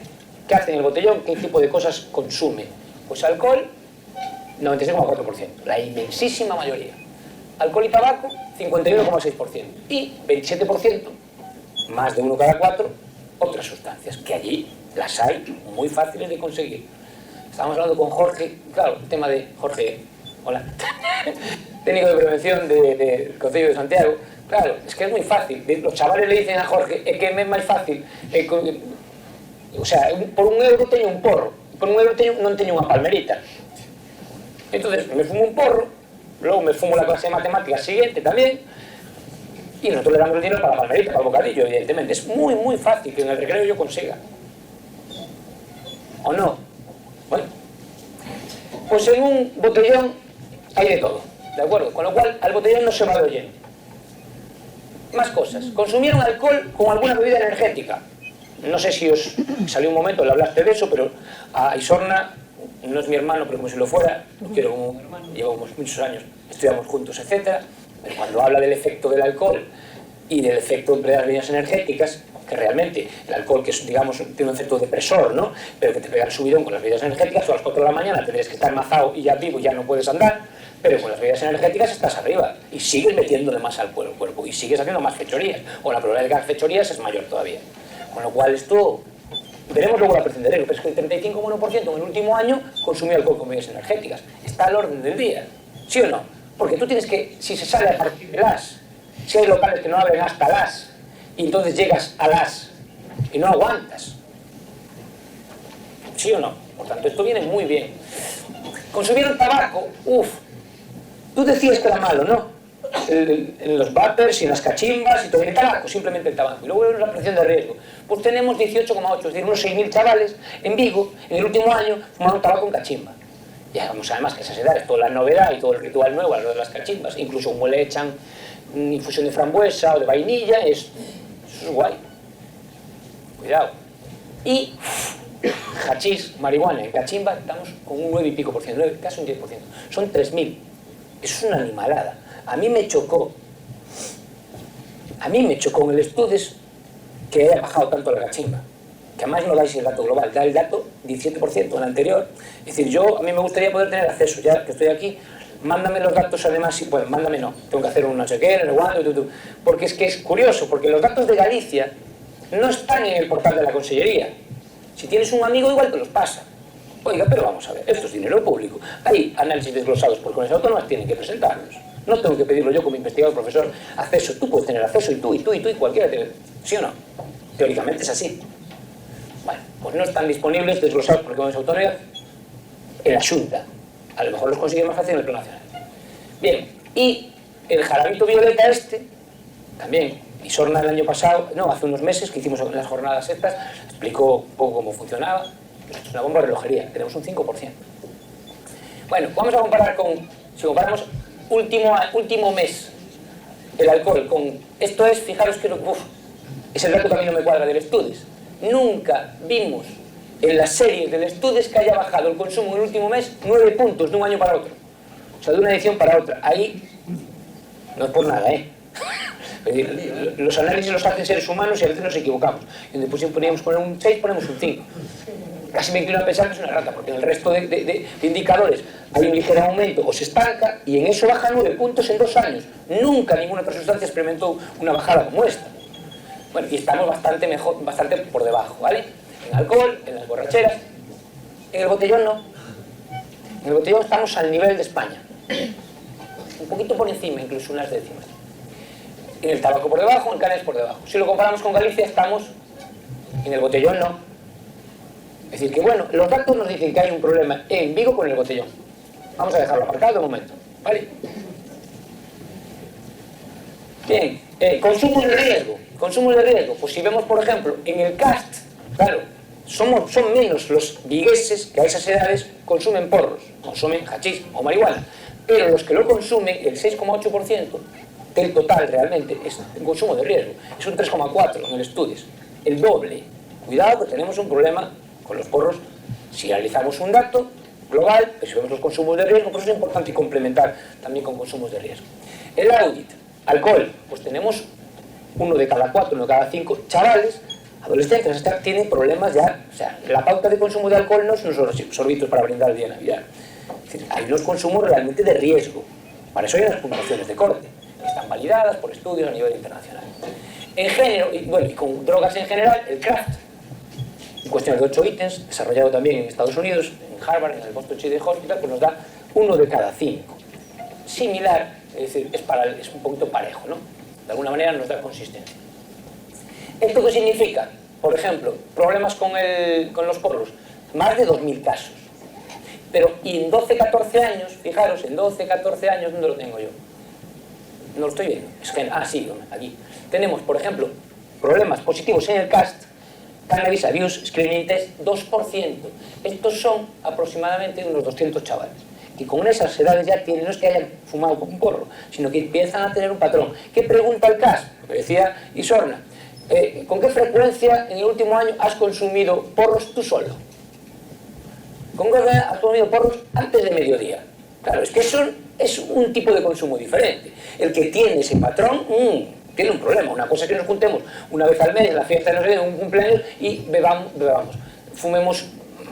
qué hace en el botellón, qué tipo de cosas consume. Pues alcohol, 96,4%, la inmensísima mayoría. Alcohol y tabaco, 51,6%. Y 27%, más de 1 cada 4, otras sustancias, que allí las hay muy fáciles de conseguir. Estábamos hablando con Jorge, claro, el tema de Jorge, hola, técnico de prevención del Concello de Santiago. Claro, es que es muy fácil. Los chavales le dicen a Jorge, es que es más fácil. O sea, por €1 teño un porro, por €1 non teño unha palmerita. Entonces me fumo un porro, luego me fumo la clase de matemáticas siguiente también, y nosotros le damos el dinero para la palmerita, para el bocadillo, evidentemente. Es muy, muy fácil que en el recreo yo consiga. ¿O no? Bueno, pues en un botellón hay de todo, ¿de acuerdo? Con lo cual al botellón no se va de oyente. Más cosas. Consumieron alcohol con alguna bebida energética. No sé si os salió un momento, le hablaste de eso, pero a Isorna, no es mi hermano, pero como si lo fuera, lo quiero como un hermano, llevamos muchos años, estudiamos juntos, etc. Pero cuando habla del efecto del alcohol y del efecto de las bebidas energéticas, que realmente el alcohol, que es, digamos, tiene un efecto depresor, ¿no? Pero que te pega el subidón con las bebidas energéticas, tú a las 4 de la mañana tendrías que estar mazado y ya vivo y ya no puedes andar, pero con las bebidas energéticas estás arriba y sigues metiéndole más al cuerpo y sigues haciendo más fechorías, o la probabilidad de que hagas fechorías es mayor todavía. Con lo cual esto, veremos luego la percepción de riesgo, pero es que el 35,1% en el último año consumió alcohol con bebidas energéticas. Está al orden del día, ¿sí o no? Porque tú tienes que, si se sale a partir de las, si hay locales que no abren hasta las, y entonces llegas a las y no aguantas, ¿sí o no? Por tanto, esto viene muy bien. Consumieron tabaco, tú decías que era malo, ¿no? En los vapers y en las cachimbas y todo el tabaco, simplemente el tabaco. Y luego vemos la presión de riesgo. Pues tenemos 18,8, es decir, unos 6.000 chavales en Vigo, en el último año, fumaron tabaco en cachimba. Ya vamos, además que esas edades, toda la novedad y todo el ritual nuevo a lo de las cachimbas, incluso como le echan infusión de frambuesa o de vainilla, eso es guay. Cuidado. Y hachís, marihuana en cachimba, estamos con un 9 y pico por ciento, casi un 10%. Son 3.000. Eso es una animalada. A mí me chocó en el estudios que haya bajado tanto la cachimba, que además no dais el dato global, da el dato 17% en el anterior. Es decir, a mí me gustaría poder tener acceso, ya que estoy aquí, mándame los datos además, bueno, mándame no, tengo que hacer un no sé qué, no sé cuándo, porque es que es curioso, porque los datos de Galicia no están en el portal de la Consellería. Si tienes un amigo igual te los pasa. Oiga, pero vamos a ver, esto es dinero público. Hay análisis desglosados por comunidades autónomas, tienen que presentarlos. No tengo que pedirlo yo como investigador, profesor, acceso. Tú puedes tener acceso y tú, y cualquiera tiene. ¿Sí o no? Teóricamente es así. Bueno, pues no están disponibles desglosados por comunidades autónomas en la Xunta. A lo mejor los consiguen más fácil en el plano nacional. Bien, y el jarabito violeta también, Isorna el año pasado, no, hace unos meses que hicimos las jornadas estas, explicó un poco cómo funcionaba. Esto es una bomba de relojería, tenemos un 5%. Bueno, vamos a comparar si comparamos último mes, el alcohol con, esto es, fijaros que, es el dato que a mí no me cuadra del Estudes. Nunca vimos en las series del Estudes que haya bajado el consumo en el último mes 9 puntos de un año para otro. O sea, de una edición para otra. Ahí, no es por nada, los análisis los hacen seres humanos y a veces nos equivocamos. Y después si poníamos poner un 6, ponemos un 5. Casi me inclino a pensar que es una rata, porque en el resto de indicadores hay un ligero aumento o se estanca, y en eso baja 9 puntos en 2 años. Nunca ninguna otra sustancia experimentó una bajada como esta. Bueno, y estamos bastante por debajo, ¿vale? En alcohol, en las borracheras. En el botellón no. En el botellón estamos al nivel de España. Un poquito por encima, incluso unas décimas. En el tabaco por debajo, en cannabis por debajo. Si lo comparamos con Galicia, estamos en el botellón no. Es decir, que bueno, los datos nos dicen que hay un problema en Vigo con el botellón. Vamos a dejarlo aparcado de momento, ¿vale? Bien. Consumo de riesgo. Consumo de riesgo. Pues si vemos, por ejemplo, en el CAST, claro, son menos los vigueses que a esas edades consumen porros, consumen hachís o marihuana. Pero los que lo consumen, el 6,8% del total realmente es un consumo de riesgo. Es un 3,4% en el estudios. El doble. Cuidado que tenemos un problema con los porros. Si analizamos un dato global, pues vemos los consumos de riesgo, por eso es importante complementar también con consumos de riesgo. El audit, alcohol, pues tenemos 1 de cada 4, 1 de cada 5 chavales, adolescentes, tienen problemas ya. O sea, la pauta de consumo de alcohol no son los sorbitos para brindar el día de Navidad. Es decir, hay unos consumos realmente de riesgo. Para eso hay unas puntuaciones de corte, que están validadas por estudios a nivel internacional. En género, y con drogas en general, el CRAFT, en cuestiones de 8 ítems, desarrollado también en Estados Unidos, en Harvard, en el Boston Children's Hospital, pues nos da 1 de cada 5. Similar, es decir, es un poquito parejo, ¿no? De alguna manera nos da consistencia. ¿Esto qué significa? Por ejemplo, problemas con los porros, más de 2.000 casos. Pero, y en 12-14 años, fijaros, en 12-14 años, ¿dónde lo tengo yo? No lo estoy viendo. Sí, aquí. Tenemos, por ejemplo, problemas positivos en el CAST, Cannabis Abuse Screening Test, 2%. Estos son aproximadamente unos 200 chavales. Y con esas edades ya tienen, no es que hayan fumado un porro, sino que empiezan a tener un patrón. ¿Qué pregunta el CAST? Lo que decía Isorna. ¿Con qué frecuencia en el último año has consumido porros tú solo? ¿Con qué frecuencia has consumido porros antes de mediodía? Claro, es que eso es un tipo de consumo diferente. El que tiene ese patrón tiene un problema. Una cosa es que nos juntemos una vez al mes en la fiesta de no sé, de un cumpleaños y bebamos, fumemos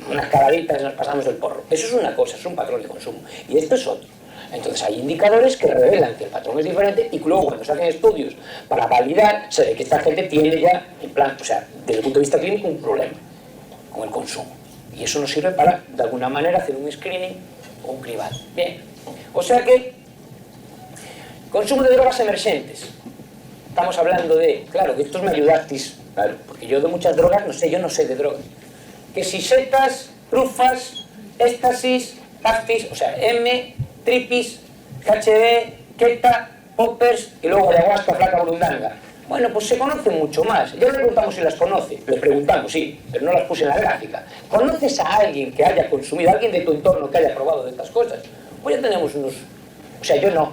unas caladitas y nos pasamos el porro. Eso es una cosa, es un patrón de consumo. Y esto es otro. Entonces hay indicadores que revelan que el patrón es diferente y luego cuando se hacen estudios para validar, se ve que esta gente tiene ya, en plan, o sea, desde el punto de vista clínico, un problema con el consumo. Y eso nos sirve para, de alguna manera, hacer un screening o un cribado. Bien, o sea que, consumo de drogas emergentes. Estamos hablando de, claro, que estos me ayudasteis, claro, porque yo de muchas drogas no sé, yo no sé de drogas. Que si setas, trufas, éxtasis, pastis, o sea, M, tripis, GHB, keta, poppers y luego ayahuasca, flaca, burundanga. Bueno, pues se conocen mucho más. Ya le preguntamos si las conoce. Le preguntamos, sí, pero no las puse en la gráfica. ¿Conoces a alguien que haya consumido, a alguien de tu entorno que haya probado de estas cosas? Pues ya tenemos unos... O sea, yo no.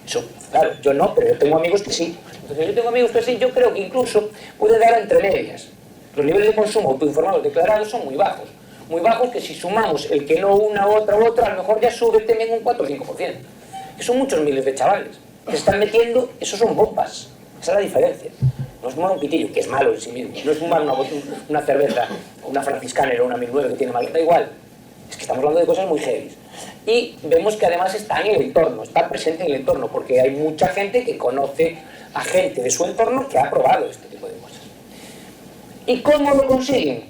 Eso, claro, yo no, pero yo tengo amigos que sí. Entonces yo tengo amigos que sí, yo creo que incluso puede dar entre medias. Los niveles de consumo autoinformados declarados son muy bajos. Muy bajos que si sumamos el que no una, otra, a lo mejor ya sube también un 4 o 5%. Que son muchos miles de chavales que se están metiendo, esos son bombas. Esa es la diferencia. No es fumar un pitillo, que es malo en sí mismo. No es fumar una cerveza, una franciscaner o una 1009 que tiene mal. Da igual. Es que estamos hablando de cosas muy heavy. Y vemos que además está en el entorno, está presente en el entorno, porque hay mucha gente que conoce a gente de su entorno que ha probado este tipo de cosas. ¿Y cómo lo consiguen?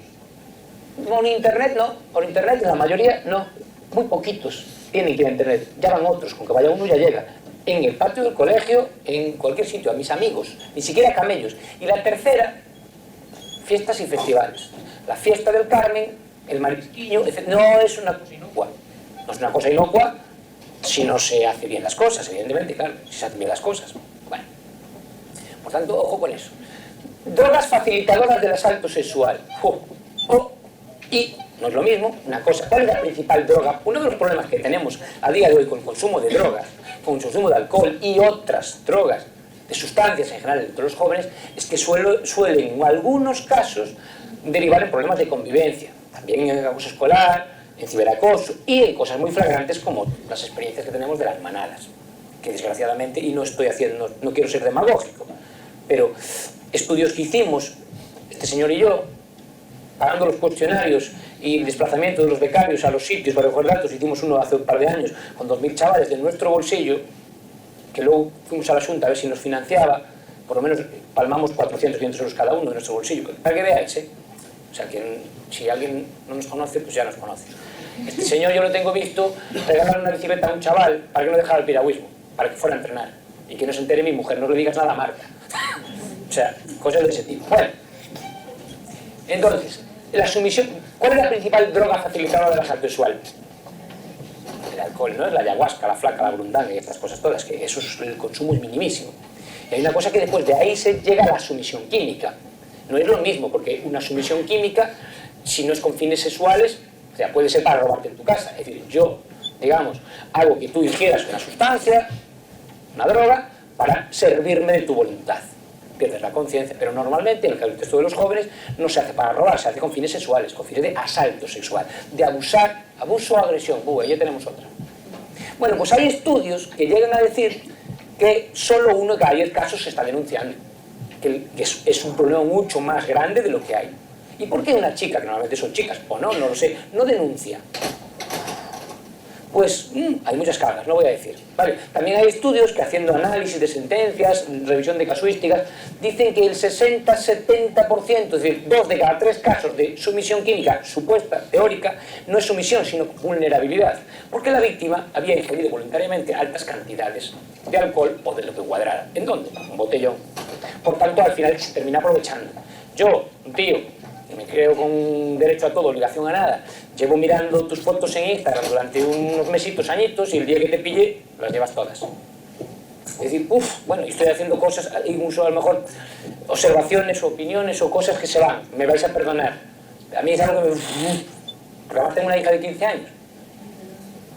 Por internet no. Por internet la mayoría no. Muy poquitos tienen que ir a internet. Ya van otros, con que vaya uno ya llega. En el patio del colegio, en cualquier sitio, a mis amigos, ni siquiera camellos. Y la tercera, fiestas y festivales. La fiesta del Carmen, el marisquillo, no es una cosa inocua. No es una cosa inocua si no se hace bien las cosas, evidentemente, claro, si se hacen bien las cosas. Bueno, por tanto, ojo con eso. Drogas facilitadoras del asalto sexual. Y no es lo mismo, una cosa, ¿cuál es la principal droga? Uno de los problemas que tenemos a día de hoy con el consumo de drogas, con el consumo de alcohol y otras drogas, de sustancias en general entre los jóvenes, es que suelen en algunos casos derivar en problemas de convivencia, también en abuso escolar, en ciberacoso y en cosas muy flagrantes como las experiencias que tenemos de las manadas, que desgraciadamente, y no quiero ser demagógico, pero estudios que hicimos, este señor y yo, pagando los cuestionarios y el desplazamiento de los becarios a los sitios para recoger datos, hicimos uno hace un par de años con 2.000 chavales de nuestro bolsillo, que luego fuimos a la Junta a ver si nos financiaba, por lo menos palmamos 400, 500 euros cada uno de nuestro bolsillo, para que veáis, O sea, que si alguien no nos conoce, pues ya nos conoce. Este señor yo lo tengo visto regalar una bicicleta a un chaval para que no dejara el piragüismo, para que fuera a entrenar, y que no se entere mi mujer, no le digas nada a Marta. O sea, cosas de ese tipo. Bueno, entonces, la sumisión, ¿cuál es la principal droga facilitadora del asalto sexual? El alcohol, ¿no? Es la ayahuasca, la flaca, la burundanga y estas cosas todas, que el consumo es minimísimo. Y hay una cosa que después de ahí se llega a la sumisión química. No es lo mismo, porque una sumisión química, si no es con fines sexuales, o sea, puede ser para robarte en tu casa. Es decir, yo, digamos, hago que tú ingieras una sustancia, una droga, para servirme de tu voluntad. Pierdes la conciencia, pero normalmente, en el contexto de los jóvenes, no se hace para robar, se hace con fines sexuales, con fines de asalto sexual, de abusar, abuso o agresión. Ya tenemos otra. Bueno, pues hay estudios que llegan a decir que solo 1 de cada 10 casos se está denunciando, que es un problema mucho más grande de lo que hay. ¿Y por qué una chica, que normalmente son chicas, o no lo sé, no denuncia? Pues hay muchas cargas, no voy a decir. Vale. También hay estudios que, haciendo análisis de sentencias, revisión de casuísticas, dicen que el 60-70%, es decir, 2 de cada 3 casos de sumisión química supuesta, teórica, no es sumisión, sino vulnerabilidad, porque la víctima había ingerido voluntariamente altas cantidades de alcohol o de lo que cuadrara. ¿En dónde? Un botellón. Por tanto, al final se termina aprovechando. Yo, un tío, que me creo con derecho a todo, obligación a nada, llevo mirando tus fotos en Instagram durante unos mesitos, añitos, y el día que te pille, las llevas todas. Es decir, bueno, estoy haciendo cosas, incluso a lo mejor observaciones o opiniones o cosas que se van, me vais a perdonar. A mí es algo que me... Porque además tengo una hija de 15 años.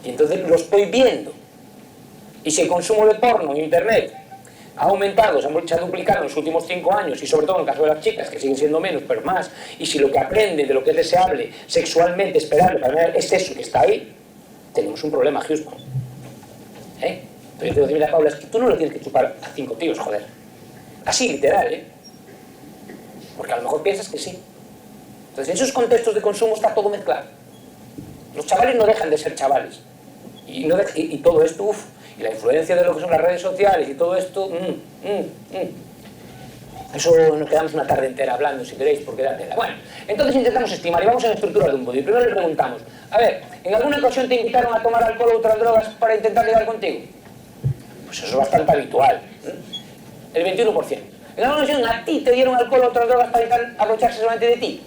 Y entonces lo estoy viendo. Y si el consumo de porno en internet ha aumentado, se ha duplicado en los últimos 5 años, y sobre todo en el caso de las chicas, que siguen siendo menos, pero más, y si lo que aprende de lo que es deseable sexualmente, esperable, para mí es eso que está ahí, tenemos un problema, Houston. Pero yo te digo, mira, Paula, es que tú no lo tienes que chupar a 5 tíos, joder. Así, literal, porque a lo mejor piensas que sí. Entonces, en esos contextos de consumo está todo mezclado. Los chavales no dejan de ser chavales. Y todo esto, y la influencia de lo que son las redes sociales y todo esto, eso nos quedamos una tarde entera hablando, si queréis, porque da tela. Bueno, entonces intentamos estimar y vamos a la estructura de un body. Primero le preguntamos, a ver, ¿en alguna ocasión te invitaron a tomar alcohol o otras drogas para intentar ligar contigo? Pues eso es bastante habitual, el 21%. ¿En alguna ocasión a ti te dieron alcohol o otras drogas para intentar aprovecharse solamente de ti?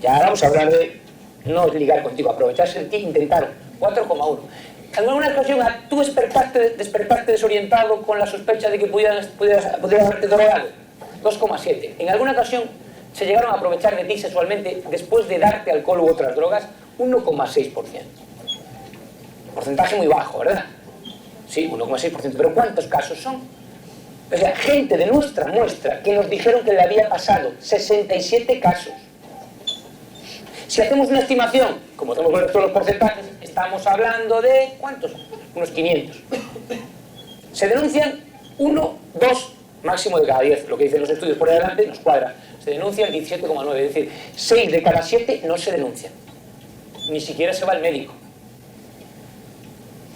Ya vamos a hablar de no ligar contigo, aprovecharse de ti, intentaron, 4,1. ¿En alguna ocasión tú despertaste desorientado con la sospecha de que pudieras haberte drogado? 2,7. ¿En alguna ocasión se llegaron a aprovechar de ti sexualmente después de darte alcohol u otras drogas? 1,6%. Porcentaje muy bajo, ¿verdad? Sí, 1,6%. ¿Pero cuántos casos son? O sea, gente de nuestra muestra que nos dijeron que le había pasado 67 casos. Si hacemos una estimación, como tenemos que ver todos los porcentajes, estamos hablando de, ¿cuántos? Unos 500. Se denuncian 1, 2, máximo de cada 10. Lo que dicen los estudios por ahí adelante nos cuadra. Se denuncia el 17,9, es decir, 6 de cada 7 no se denuncian. Ni siquiera se va al médico.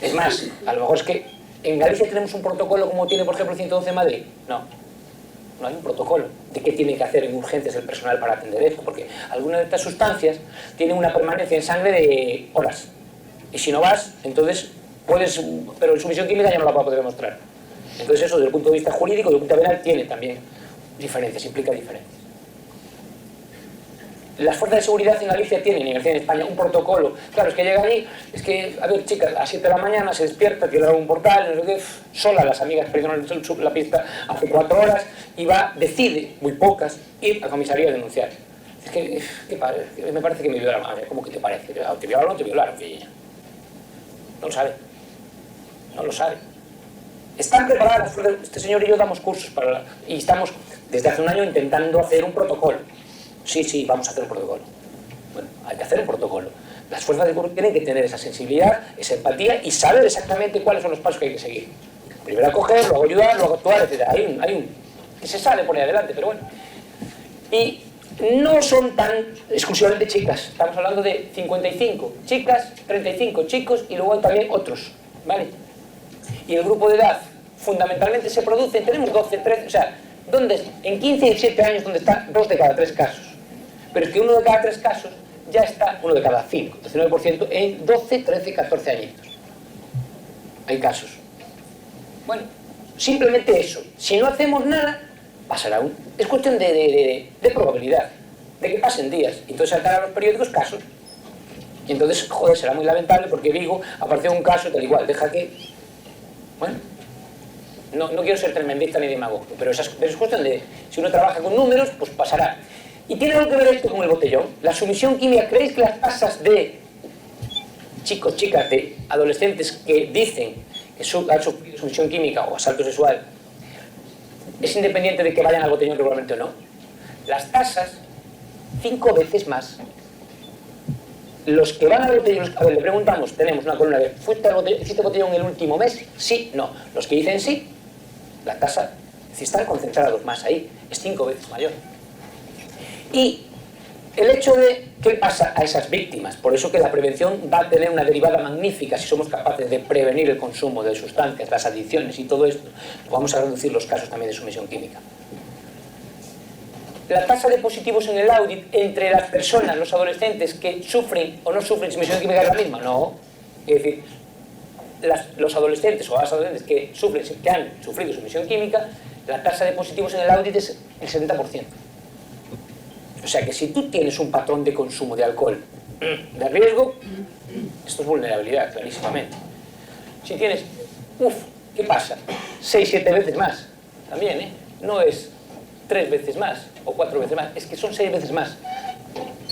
Es más, a lo mejor es que en Galicia tenemos un protocolo como tiene, por ejemplo, el 112 en Madrid. No hay un protocolo de qué tiene que hacer en urgencias el personal para atender esto, porque algunas de estas sustancias tienen una permanencia en sangre de horas. Y si no vas, entonces puedes, pero en sumisión química ya no la va a poder demostrar. Entonces eso, desde el punto de vista jurídico, desde el punto de vista penal, tiene también diferencias, implica diferencias. Las fuerzas de seguridad en Galicia tienen, y en España, un protocolo. Claro, es que llega allí, es que, a ver, chicas, a las 7 de la mañana se despierta, tiene un portal, no sé qué, sola, las amigas perdieron la pista hace 4 horas, y decide, muy pocas, ir a comisaría a denunciar. Es que, me parece que me violaron. A ver, ¿cómo que te parece? ¿Te violaron o no te violaron? No lo sabe. No lo sabe. Están preparadas. Este señor y yo damos cursos y estamos desde hace un año intentando hacer un protocolo. Sí, vamos a hacer un protocolo. Bueno, hay que hacer un protocolo. Las fuerzas de seguridad tienen que tener esa sensibilidad, esa empatía y saber exactamente cuáles son los pasos que hay que seguir. Primero acoger, luego ayudar, luego actuar, etc. Hay un que se sale por ahí adelante, pero bueno. Y no son tan exclusivamente chicas. Estamos hablando de 55 chicas, 35 chicos y luego hay también otros, ¿vale? Y el grupo de edad fundamentalmente se produce, tenemos 12, 13, o sea, en 15 y 17 años donde está 2 de cada 3 casos. Pero es que 1 de cada 3 casos ya está, 1 de cada 5, 19%, en 12, 13, 14 añitos. Hay casos. Bueno, simplemente eso. Si no hacemos nada, pasará es cuestión de probabilidad, de que pasen días. Y entonces saltarán los periódicos casos. Y entonces, joder, será muy lamentable porque Vigo apareció un caso tal igual. Deja que... Bueno, No quiero ser tremendista ni demagogo, pero es cuestión de, si uno trabaja con números, pues pasará. ¿Y tiene algo que ver esto con el botellón? La sumisión química, ¿creéis que las tasas de chicos, chicas, de adolescentes que dicen que han sufrido sumisión química o asalto sexual es independiente de que vayan al botellón regularmente o no? Las tasas, 5 veces más. Los que van al botellón, a ver, le preguntamos, tenemos una columna de ¿hiciste botellón el último mes? Sí, no. Los que dicen sí, la tasa, si están concentrados más ahí, es 5 veces mayor. Y el hecho de qué pasa a esas víctimas, por eso que la prevención va a tener una derivada magnífica si somos capaces de prevenir el consumo de sustancias, las adicciones y todo esto, vamos a reducir los casos también de sumisión química. La tasa de positivos en el audit entre las personas, los adolescentes que sufren o no sufren sumisión química es la misma, no. Es decir, los adolescentes o las adolescentes que han sufrido sumisión química, la tasa de positivos en el audit es el 70%. O sea que si tú tienes un patrón de consumo de alcohol de riesgo, esto es vulnerabilidad, clarísimamente. Si tienes, ¿qué pasa? 6-7 veces más, también, ¿eh? No es 3 veces más o 4 veces más, es que son 6 veces más.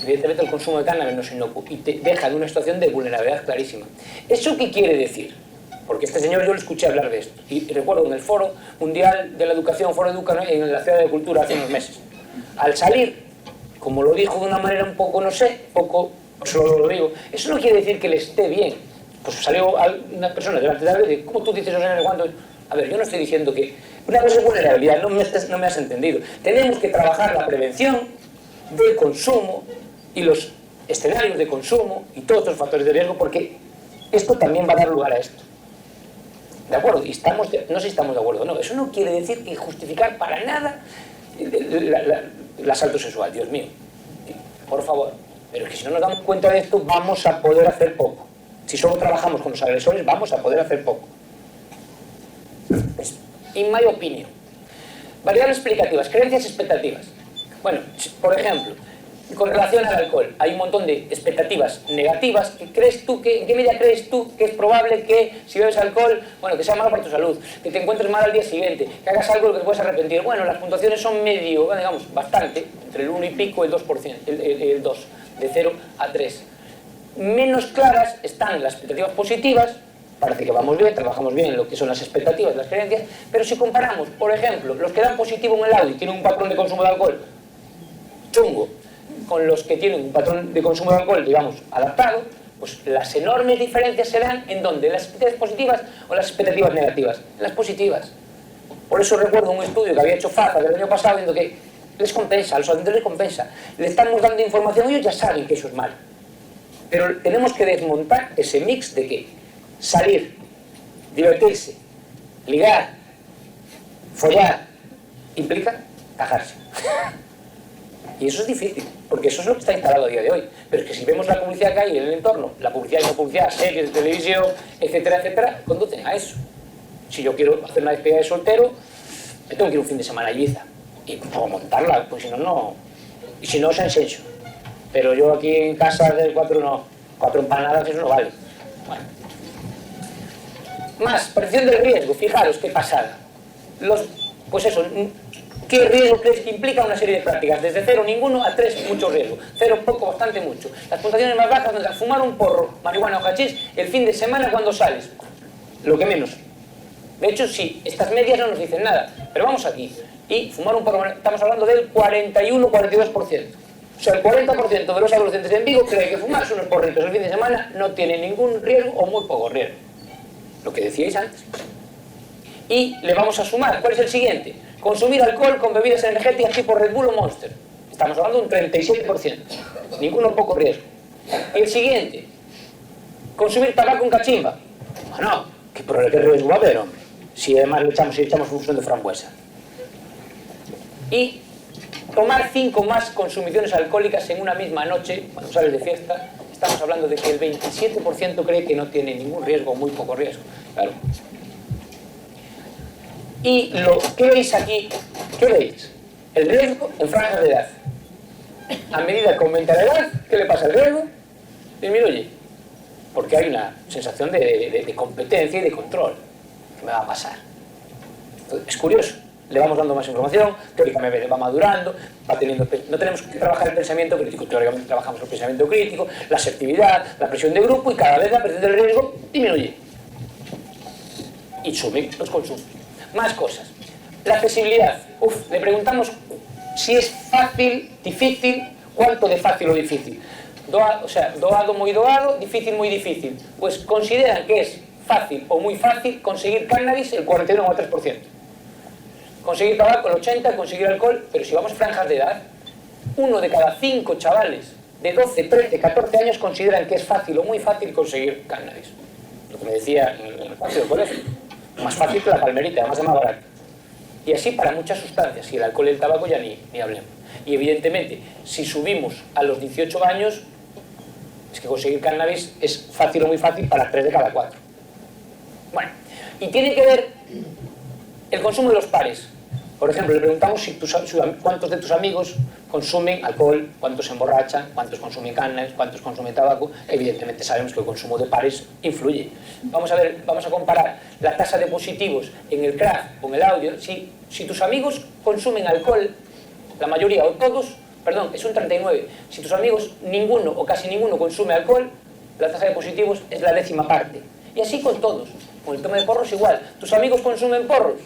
Evidentemente el consumo de cannabis no es inocuo y te deja en una situación de vulnerabilidad clarísima. ¿Eso qué quiere decir? Porque este señor yo le escuché hablar de esto y recuerdo en el Foro Mundial de la Educación, Foro Educa, en la Ciudad de Cultura hace unos meses. Al salir, como lo dijo de una manera un poco, no sé, solo lo digo, eso no quiere decir que le esté bien. Pues salió una persona delante de él y dice, ¿cómo tú dices eso en el cuánto? A ver, yo no estoy diciendo que una cosa es vulnerabilidad, no me has entendido. Tenemos que trabajar la prevención del consumo y los escenarios de consumo y todos los factores de riesgo, porque esto también va a dar lugar a esto. ¿De acuerdo? Y no sé si estamos de acuerdo o no. Eso no quiere decir que justificar para nada el asalto sexual, Dios mío. Por favor. Pero es que si no nos damos cuenta de esto, vamos a poder hacer poco. Si solo trabajamos con los agresores, vamos a poder hacer poco. In my opinion. Variables explicativas, creencias y expectativas. Bueno, por ejemplo, con relación al alcohol, hay un montón de expectativas negativas. ¿En qué medida crees tú que es probable que si bebes alcohol, bueno, que sea malo para tu salud, que te encuentres mal al día siguiente, que hagas algo de lo que te puedes arrepentir? Bueno, las puntuaciones son medio, digamos, bastante, entre el 1 y pico y el 2%, el 2, de 0 a 3. Menos claras están las expectativas positivas. Parece que vamos bien, trabajamos bien en lo que son las expectativas, las creencias, pero si comparamos, por ejemplo, los que dan positivo en el audit tienen un patrón de consumo de alcohol chungo, con los que tienen un patrón de consumo de alcohol, digamos, adaptado, pues las enormes diferencias se dan en donde, las expectativas positivas o las expectativas negativas, en las positivas. Por eso recuerdo un estudio que había hecho FAFA del año pasado, viendo que les compensa, a los adultos les compensa, le estamos dando información, ellos ya saben que eso es malo. Pero tenemos que desmontar ese mix de que salir, divertirse, ligar, follar, implica cajarse. Y eso es difícil, porque eso es lo que está instalado a día de hoy. Pero es que si vemos la publicidad que hay en el entorno, la publicidad y no publicidad, series de televisión, etcétera, etcétera, conducen a eso. Si yo quiero hacer una despedida de soltero, me tengo que ir un fin de semana a Ibiza. Y puedo montarla, pues si no, no. Y si no, es en serio. Pero yo aquí en casa de 4 empanadas, eso no vale. Bueno. Más, percepción del riesgo, fijaros qué pasada. Pues eso, ¿qué riesgo crees que implica una serie de prácticas? Desde 0, ninguno, a 3, mucho riesgo. 0, poco, bastante, mucho. Las puntuaciones más bajas, donde fumar un porro, marihuana o hachís, el fin de semana cuando sales. Lo que menos. De hecho, sí, estas medias no nos dicen nada. Pero vamos aquí. Y fumar un porro, estamos hablando del 41-42%. O sea, el 40% de los adolescentes en Vigo cree que fumarse unos porritos el fin de semana no tiene ningún riesgo o muy poco riesgo. Lo que decíais antes. Y le vamos a sumar. ¿Cuál es el siguiente? Consumir alcohol con bebidas energéticas tipo Red Bull o Monster. Estamos hablando de un 37%. Ninguno poco riesgo. El siguiente. Consumir tabaco en cachimba. Bueno, ¿qué riesgo va a haber, hombre? Si además le echamos fusión de frambuesa. Y tomar 5 más consumiciones alcohólicas en una misma noche, cuando sales de fiesta, estamos hablando de que el 27% cree que no tiene ningún riesgo o muy poco riesgo. Claro. Y ¿qué veis aquí? ¿Qué veis? El riesgo en franjas de edad. A medida que aumenta la edad, ¿qué le pasa al riesgo? Disminuye. Porque hay una sensación de competencia y de control. ¿Qué me va a pasar? Entonces, es curioso. Le vamos dando más información, teóricamente va madurando, va teniendo... No tenemos que trabajar el pensamiento crítico, teóricamente trabajamos el pensamiento crítico, la asertividad, la presión de grupo y cada vez la presión del riesgo disminuye. Y suben los consumos. Más cosas. La accesibilidad. Le preguntamos si es fácil, difícil, cuánto de fácil o difícil. Doado, muy doado, difícil, muy difícil. Pues consideran que es fácil o muy fácil conseguir cannabis el 41,3%. Conseguir tabaco el 80%, conseguir alcohol, pero si vamos a franjas de edad, 1 de cada 5 chavales de 12, 13, 14 años consideran que es fácil o muy fácil conseguir cannabis. Lo que me decía en el patio del colegio. Más fácil que la palmerita, además de más barato. Y así para muchas sustancias, y el alcohol y el tabaco ya ni hablemos. Y evidentemente, si subimos a los 18 años, es que conseguir cannabis es fácil o muy fácil para 3 de cada 4. Bueno, y tiene que ver el consumo de los pares. Por ejemplo, le preguntamos si cuántos de tus amigos consumen alcohol, cuántos se emborrachan, cuántos consumen cannabis, cuántos consumen tabaco. Evidentemente sabemos que el consumo de pares influye. Vamos a comparar la tasa de positivos en el crack con el audio. Si tus amigos consumen alcohol, la mayoría o todos, perdón, es un 39. Si tus amigos ninguno o casi ninguno consume alcohol, la tasa de positivos es la 10ª parte. Y así con todos. Con el tema de porros igual. Tus amigos consumen porros,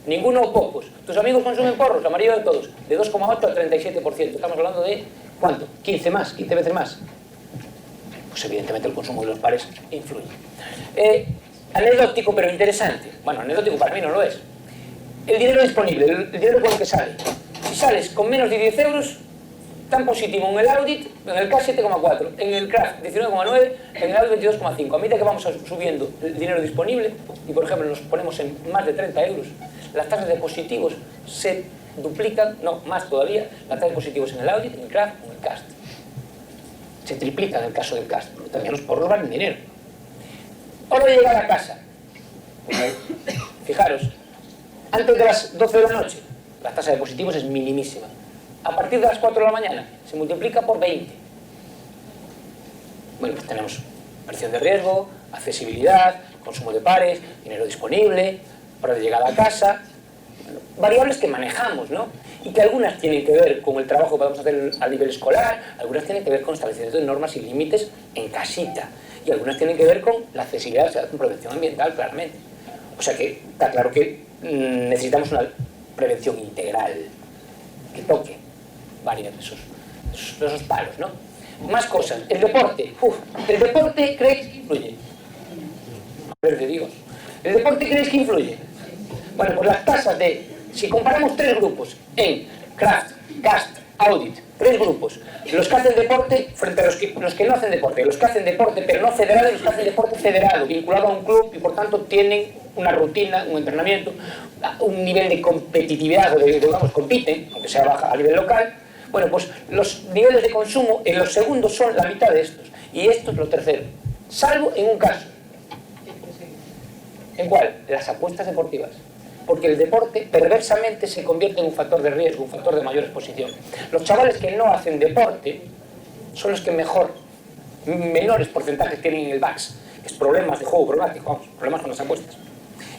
ninguno o pocos. Tus amigos consumen porros, la mayoría de todos, de 2,8 al 37%. Estamos hablando de, ¿cuánto? 15 veces más. Pues evidentemente el consumo de los pares influye. Anecdótico pero interesante. Bueno, anecdótico para mí no lo es. El dinero disponible, el dinero con el que sale. Si sales con menos de 10 euros, tan positivo en el audit, en el cash 7,4, en el crash 19,9, en el audit 22,5. A medida que vamos subiendo el dinero disponible, y por ejemplo nos ponemos en más de 30 euros, las tasas de positivos se duplican, no, más todavía, las tasas de positivos en el audit, en el crash o en el cash. Se triplican en el caso del cash, porque también los porros valen dinero. Hora de llegar a casa. Fijaros, antes de las 12 de la noche, la tasa de positivos es minimísima. A partir de las 4 de la mañana se multiplica por 20. Bueno, pues tenemos presión de riesgo, accesibilidad, consumo de pares, dinero disponible, hora de llegada a casa, variables que manejamos, ¿no? Y que algunas tienen que ver con el trabajo que podemos hacer a nivel escolar, algunas tienen que ver con establecimiento de normas y límites en casita, y algunas tienen que ver con la accesibilidad, o sea, con prevención ambiental, claramente. O sea que está claro que necesitamos una prevención integral que toque varios de esos palos, ¿no? Más cosas. El deporte. ¿El deporte creéis que influye? A ver, de Dios. ¿El deporte creéis que influye? Bueno, pues las tasas de... Si comparamos 3 grupos en craft, cast, audit, 3 grupos, los que hacen deporte frente a los que no hacen deporte, los que hacen deporte pero no federado y los que hacen deporte federado, vinculado a un club y por tanto tienen una rutina, un entrenamiento, un nivel de competitividad, o digamos, compiten, aunque sea baja a nivel local. Bueno, pues los niveles de consumo en los segundos son la mitad de estos. Y esto es lo tercero. Salvo en un caso. ¿En cuál? Las apuestas deportivas. Porque el deporte perversamente se convierte en un factor de riesgo, un factor de mayor exposición. Los chavales que no hacen deporte son los que menores porcentajes tienen en el VAX. Es problemas de juego problemático, vamos, problemas con las apuestas.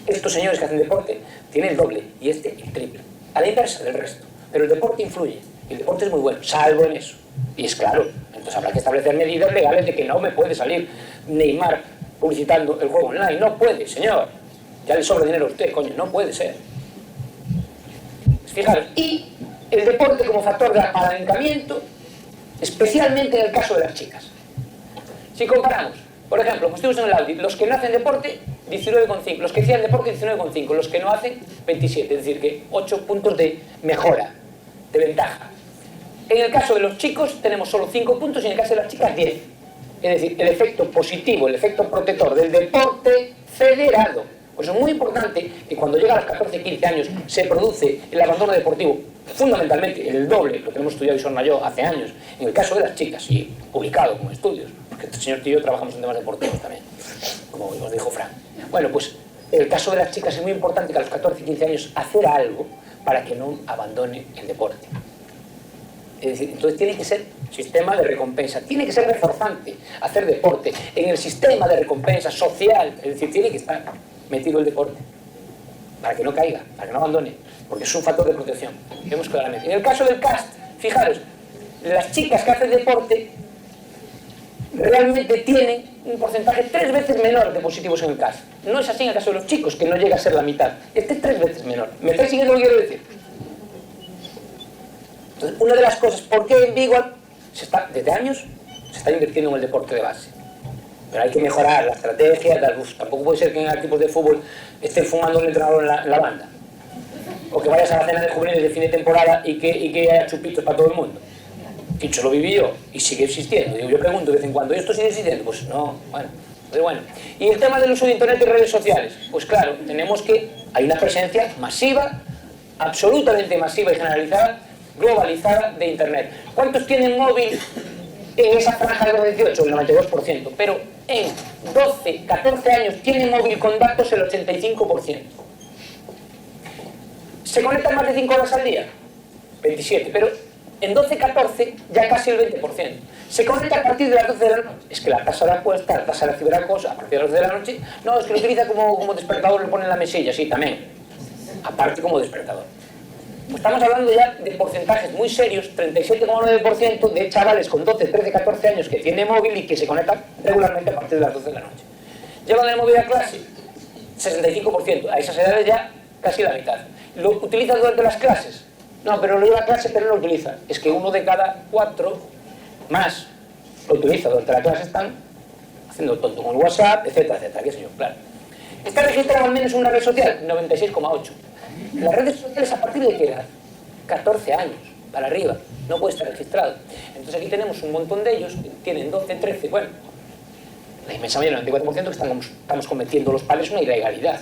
Estos señores que hacen deporte tienen el doble y el triple. A la inversa del resto. Pero el deporte influye. El deporte es muy bueno, salvo en eso. Y es claro, entonces habrá que establecer medidas legales de que no me puede salir Neymar publicitando el juego online. No puede, señor. Ya le sobra dinero a usted, coño, no puede ser. Fijaros, y el deporte como factor de apalancamiento, especialmente en el caso de las chicas. Si comparamos, por ejemplo, como estuvimos en el audit, los que no hacen deporte, 19,5, los que hacían deporte, 19,5, los que no hacen, 27, es decir, que 8 puntos de mejora, de ventaja. En el caso de los chicos tenemos solo 5 puntos y en el caso de las chicas 10. Es decir, el efecto positivo, el efecto protector del deporte federado. Pues es muy importante que cuando llega a los 14, 15 años se produce el abandono deportivo, fundamentalmente el doble, lo que hemos estudiado Isona y yo hace años, en el caso de las chicas, y publicado con estudios, porque este señor y yo trabajamos en temas deportivos también, como nos dijo Fran. Bueno, pues el caso de las chicas es muy importante que a los 14, 15 años hacer algo para que no abandone el deporte. Es decir, entonces tiene que ser sistema de recompensa, tiene que ser reforzante hacer deporte en el sistema de recompensa social, es decir, tiene que estar metido el deporte. para que no caiga, para que no abandone, porque es un factor de protección. Vemos claramente. En el caso del CAST, fijaros, las chicas que hacen deporte realmente tienen un porcentaje 3 veces menor de positivos en el CAST. No es así en el caso de los chicos, que no llega a ser la mitad. Este es 3 veces menor. ¿Me estáis siguiendo lo que quiero decir? Entonces, una de las cosas, ¿por qué en Vigo desde años se está invirtiendo en el deporte de base? Pero hay que mejorar la estrategia, tampoco puede ser que en equipos de fútbol estén fumando un entrenador en la banda. O que vayas a la cena de juveniles de fin de temporada y que haya chupitos para todo el mundo. Dicho, lo viví yo y sigue existiendo. Yo pregunto de vez en cuando, ¿y esto sigue existiendo? Pues no, bueno, pero bueno. Y el tema del uso de internet y redes sociales, pues claro, tenemos que, hay una presencia masiva, absolutamente masiva y generalizada, globalizada de internet. ¿Cuántos tienen móvil en esa franja de los 18? El 92%, pero en 12, 14 años tienen móvil con datos el 85%. ¿Se conectan más de 5 horas al día? 27, pero en 12, 14 ya casi el 20%. Se conecta a partir de las 12 de la noche. Es que la tasa de apuesta, la tasa de ciberacoso, a partir de las 12 de la noche, no, es que lo utiliza como despertador, lo pone en la mesilla, sí, también. Aparte como despertador. Pues estamos hablando ya de porcentajes muy serios, 37,9% de chavales con 12, 13, 14 años que tienen móvil y que se conectan regularmente a partir de las 12 de la noche. ¿Llevan el móvil a clase? 65%. A esas edades ya casi la mitad. ¿Lo utilizan durante las clases? No, pero lo lleva a clase, pero no lo utiliza. Es que 1 de cada 4 más lo utiliza durante la clase, están haciendo tonto con el WhatsApp, etcétera, etcétera, qué sé yo, claro. ¿Está registrado al menos en una red social? 96,8. Las redes sociales, ¿a partir de qué edad? 14 años, para arriba, no puede estar registrado. Entonces aquí tenemos un montón de ellos que tienen 12, 13, bueno, la inmensa mayoría, el 94%, que estamos cometiendo los padres una ilegalidad.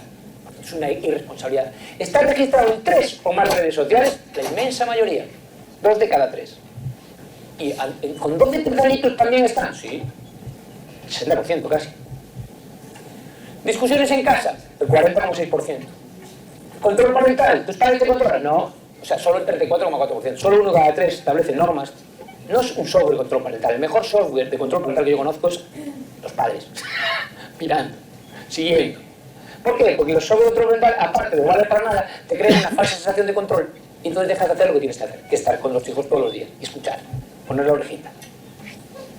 Es una irresponsabilidad. ¿Está registrado en 3 o más redes sociales? La inmensa mayoría. 2 de cada 3. ¿Y con 12 añitos también están? Sí. 60% casi. ¿Discusiones en casa? El 40,6%. ¿Control parental? ¿Tus padres te controlan? No. O sea, solo el 34,4%. Solo 1 de cada 3 establece normas. No es un software de control parental. El mejor software de control parental que yo conozco es los padres. Mirando. Siguiendo. ¿Por qué? Porque los software de control parental, aparte de no valer para nada, te crean una falsa sensación de control y entonces dejas de hacer lo que tienes que hacer, que es estar con los hijos todos los días y escuchar, poner la orejita.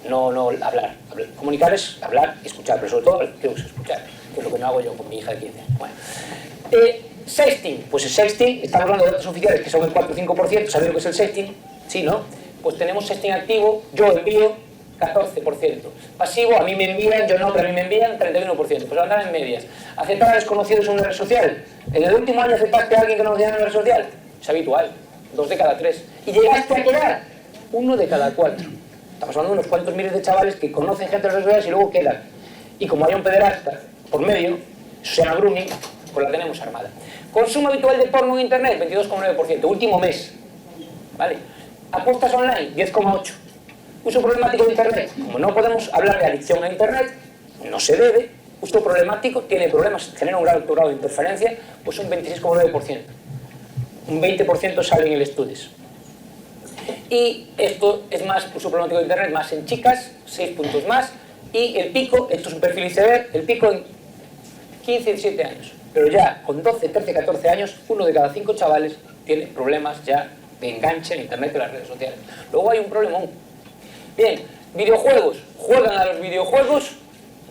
No hablar. Comunicar es hablar y escuchar, pero sobre todo creo que es escuchar, que es lo que no hago yo con mi hija de 15 años. Bueno. Sexting, pues el sexting, estamos hablando de datos oficiales que son el 4 o 5%, ¿sabéis lo que es el sexting? Sí, ¿no? Pues tenemos sexting activo, yo envío 14%. Pasivo, a mí me envían, yo no, pero a mí me envían 31%. Pues andan en medias. ¿Aceptar a desconocidos en una red social? ¿En el último año aceptaste a alguien que no conocías en una red social? Es habitual, 2 de cada 3. ¿Y llegaste a quedar? 1 de cada 4. Estamos hablando de unos cuantos miles de chavales que conocen gente de las redes sociales y luego quedan. Y como hay un pederasta por medio, eso se llama grooming, pues la tenemos armada. Consumo habitual de porno en internet, 22,9%, último mes. ¿Vale? Apuestas online, 10,8%. Uso problemático de internet, como no podemos hablar de adicción a internet, no se debe. Uso problemático, tiene problemas, genera un alto grado de interferencia, pues un 26,9%. Un 20% sale en el estudios. Y esto es más, uso problemático de internet, más en chicas, 6 puntos más. Y el pico, esto es un perfil iceberg, el pico en 15, 17 años. Pero ya con 12, 13, 14 años, 1 de cada 5 chavales tiene problemas ya de enganche en internet y las redes sociales. Luego hay un problemón. Bien, videojuegos. Juegan a los videojuegos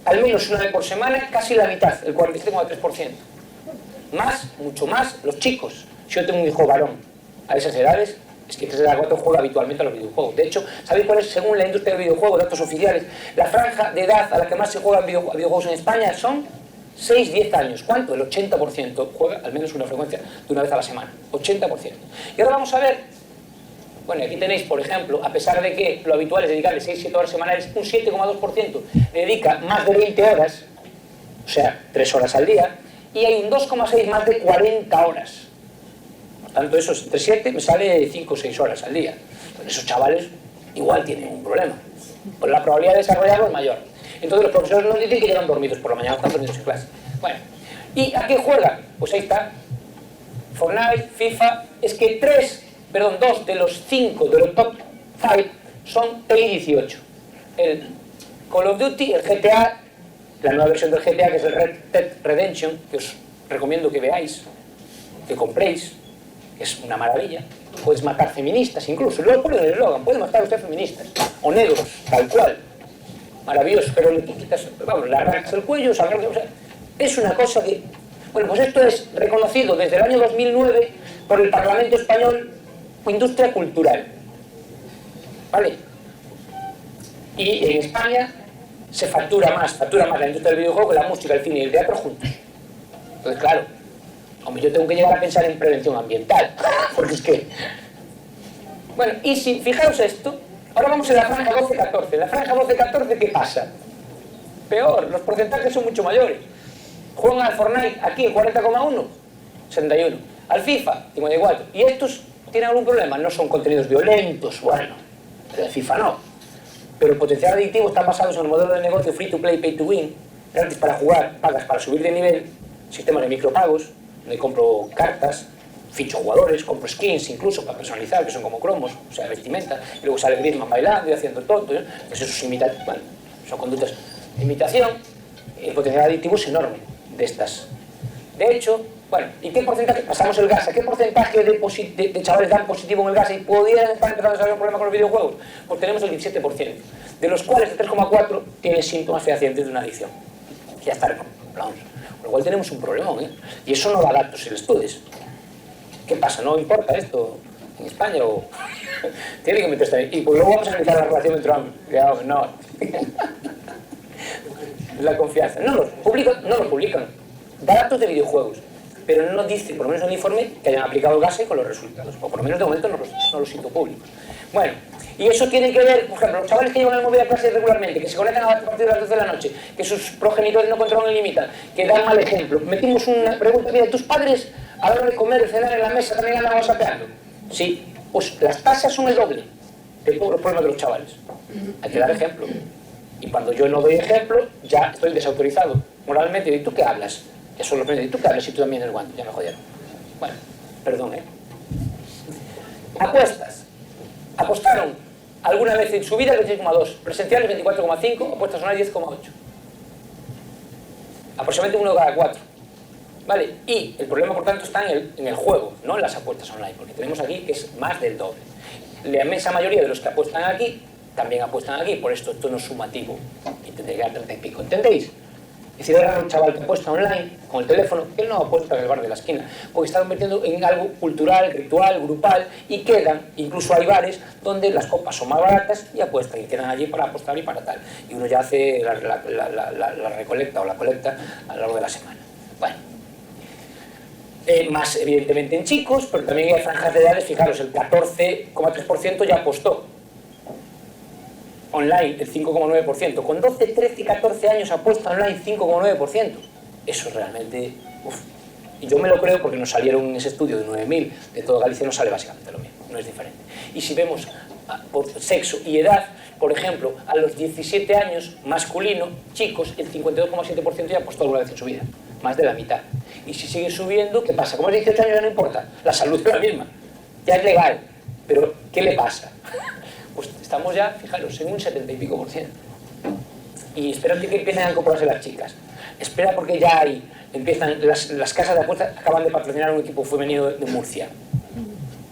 al menos una vez por semana, casi la mitad, el 47,3%. Más, mucho más, los chicos. Si yo tengo un hijo varón a esas edades, es que 3 de cada 4 juega habitualmente a los videojuegos. De hecho, ¿sabéis cuál es, según la industria del videojuego, datos oficiales, la franja de edad a la que más se juegan videojuegos en España? Son 6-10 años. ¿Cuánto? El 80% juega al menos una frecuencia de una vez a la semana. 80%. Y ahora vamos a ver. Bueno, aquí tenéis, por ejemplo, a pesar de que lo habitual es dedicarle 6-7 horas semanales, un 7,2% dedica más de 20 horas, o sea, 3 horas al día, y hay un 2,6 más de 40 horas. Por tanto, eso entre 7 me sale 5 o 6 horas al día. Pues esos chavales igual tienen un problema. Pues la probabilidad de desarrollarlo es mayor. Entonces los profesores nos dicen que llegan dormidos por la mañana, están dormidos en clase. Bueno, ¿y a qué juegan? Pues ahí está. Fortnite, FIFA, es que 2 de los 5 de los top 5 son Play 18. El Call of Duty, el GTA, la nueva versión del GTA, que es el Red Dead Redemption, que os recomiendo que veáis, que compréis, que es una maravilla. Puedes matar feministas incluso, luego ponen el eslogan, puede matar usted feministas, o negros, tal cual. Maravilloso, pero le quitas, vamos, le arrancas el cuello, o sea, es una cosa que... Bueno, pues esto es reconocido desde el año 2009 por el Parlamento Español como industria cultural. ¿Vale? Y en España se factura más la industria del videojuego que la música, el cine y el teatro juntos. Entonces, claro, hombre, yo tengo que llegar a pensar en prevención ambiental, porque es que... Bueno, y si, fijaros esto, ahora vamos en la franja 12-14. En la franja 12-14, ¿qué pasa? Peor, los porcentajes son mucho mayores. Juegan al Fortnite aquí en 40,1, 61. Al FIFA, 54. ¿Y estos tienen algún problema? No son contenidos violentos, bueno, el FIFA no. Pero el potencial adictivo está basado en el modelo de negocio free to play, pay to win, gratis para jugar, pagas para subir de nivel, sistema de micropagos, donde compro cartas, ficho jugadores, compro skins incluso para personalizar, que son como cromos, o sea, vestimenta, y luego sale Griezmann bailando y haciendo tonto, ¿eh? Pues eso es bueno, son conductas de imitación. El potencial adictivo es enorme de estas. De hecho, bueno, ¿y qué porcentaje? Pasamos el GASA. ¿Qué porcentaje de chavales dan positivo en el GASA y podrían estar empezando a desarrollar un problema con los videojuegos? Pues tenemos el 17%, de los cuales el 3,4% tiene síntomas fehacientes de una adicción. Ya está recomendado. Con lo cual tenemos un problemón, ¿eh? Y eso no da datos en estudios. ¿Qué pasa? ¿No importa esto en España o...? Tiene que meterse ahí. Y pues luego vamos a analizar la relación entre ambos. No. La confianza. No lo publican. Da datos de videojuegos, pero no dice, por lo menos en el informe, que hayan aplicado el GASE con los resultados. O por lo menos de momento no los hizo públicos. Bueno, y eso tiene que ver, por ejemplo, los chavales que llevan el móvil a clase regularmente, que se conectan a partir de las 12 de la noche, que sus progenitores no controlan ni limitan, que dan mal ejemplo. Metimos una pregunta, mira, ¿tus padres a la hora de comer, cenar en la mesa también andan whatsappeando? Sí, pues las tasas son el doble de todos los problemas de los chavales. Hay que dar ejemplo. Y cuando yo no doy ejemplo, ya estoy desautorizado moralmente. ¿Y tú qué hablas? Ya son los primeros. ¿Y tú qué hablas si tú también eres guante? Ya me jodieron. Bueno, perdón, ¿eh? Apuestas. Apostaron alguna vez en su vida el 16,2, presenciales 24,5, apuestas online 10,8. Aproximadamente 1 de cada 4. ¿Vale? Y el problema, por tanto, está en el juego, no en las apuestas online, porque tenemos aquí que es más del doble. La inmensa mayoría de los que apuestan aquí también apuestan aquí, por esto no es sumativo y tendría que dar 30 y pico, ¿entendéis? Es decir, ahora un chaval que apuesta online con el teléfono, él no apuesta en el bar de la esquina, porque está convirtiendo en algo cultural, ritual, grupal, y quedan, incluso hay bares donde las copas son más baratas y apuestan, y quedan allí para apostar y para tal, y uno ya hace la recolecta o la colecta a lo largo de la semana. Bueno, más evidentemente en chicos, pero también hay franjas de edades, fijaros, el 14,3% ya apostó online, el 5,9%. Con 12, 13 y 14 años apuesta online 5,9%. Eso es realmente... Uf. Y yo me lo creo porque nos salieron en ese estudio de 9.000, de todo Galicia nos sale básicamente lo mismo, no es diferente. Y si vemos por sexo y edad, por ejemplo, a los 17 años, masculino, chicos, el 52,7% ya apostó alguna vez en su vida. Más de la mitad. Y si sigue subiendo, ¿qué pasa? Como es 18 años ya no importa, la salud es la misma. Ya es legal. Pero, ¿qué le pasa? Pues estamos ya, fijaros, en un 70 y pico %. Y espero que empiecen a incorporarse las chicas. Espera porque ya empiezan, las casas de apuestas acaban de patrocinar un equipo femenino de Murcia.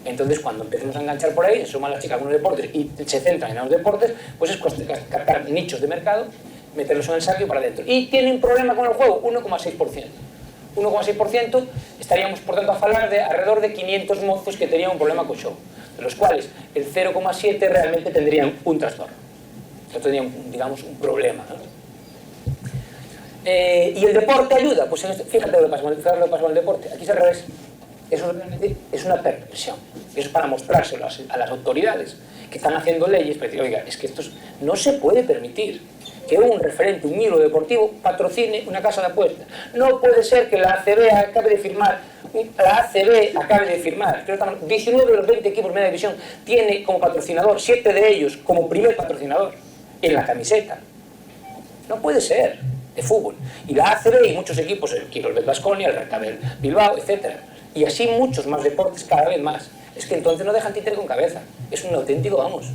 Entonces, cuando empecemos a enganchar por ahí, se suman las chicas a algunos deportes y se centran en los deportes, pues es captar nichos de mercado, meterlos en el saco y para adentro. Y tiene un problema con el juego, 1,6%. 1,6%, estaríamos por tanto a hablar de alrededor de 500 mozos que tenían un problema con show, de los cuales el 0,7 realmente tendrían un trastorno. Entonces tendrían, digamos, un problema, ¿no? ¿Y el deporte ayuda? Pues fíjate lo que pasa con el deporte. Aquí es al revés. Eso realmente es una perversión. Eso es para mostrárselo a las autoridades que están haciendo leyes para decir, oiga, es que esto no se puede permitir que un referente, un ídolo deportivo, patrocine una casa de apuestas. No puede ser que la ACB acabe de firmar, 19 de los 20 equipos de media división tiene como patrocinador, 7 de ellos como primer patrocinador en la camiseta. No puede ser, de fútbol. Y la ACB y muchos equipos, el Quirolbet Baskonia, el Recabel Bilbao, etc. Y así muchos más deportes cada vez más. Es que entonces no dejan títere con cabeza. Es un auténtico, vamos,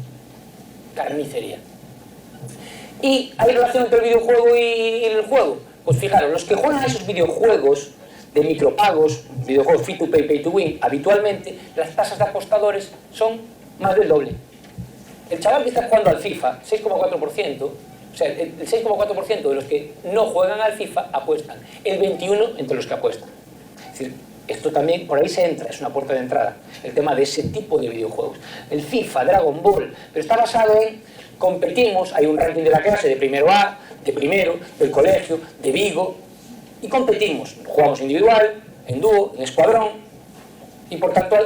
carnicería. ¿Y hay relación entre el videojuego y el juego? Pues fijaros, los que juegan a esos videojuegos de micropagos, videojuegos free to pay, pay to win, habitualmente las tasas de apostadores son más del doble. El chaval que está jugando al FIFA, 6,4%, o sea, el 6,4% de los que no juegan al FIFA apuestan, el 21% entre los que apuestan. Es decir, esto también, por ahí se entra, es una puerta de entrada, el tema de ese tipo de videojuegos. El FIFA, Dragon Ball, pero está basado en competimos, hay un ranking de la clase de primero A, de primero, del colegio, de Vigo, y competimos, jugamos individual, en dúo, en escuadrón, y por tanto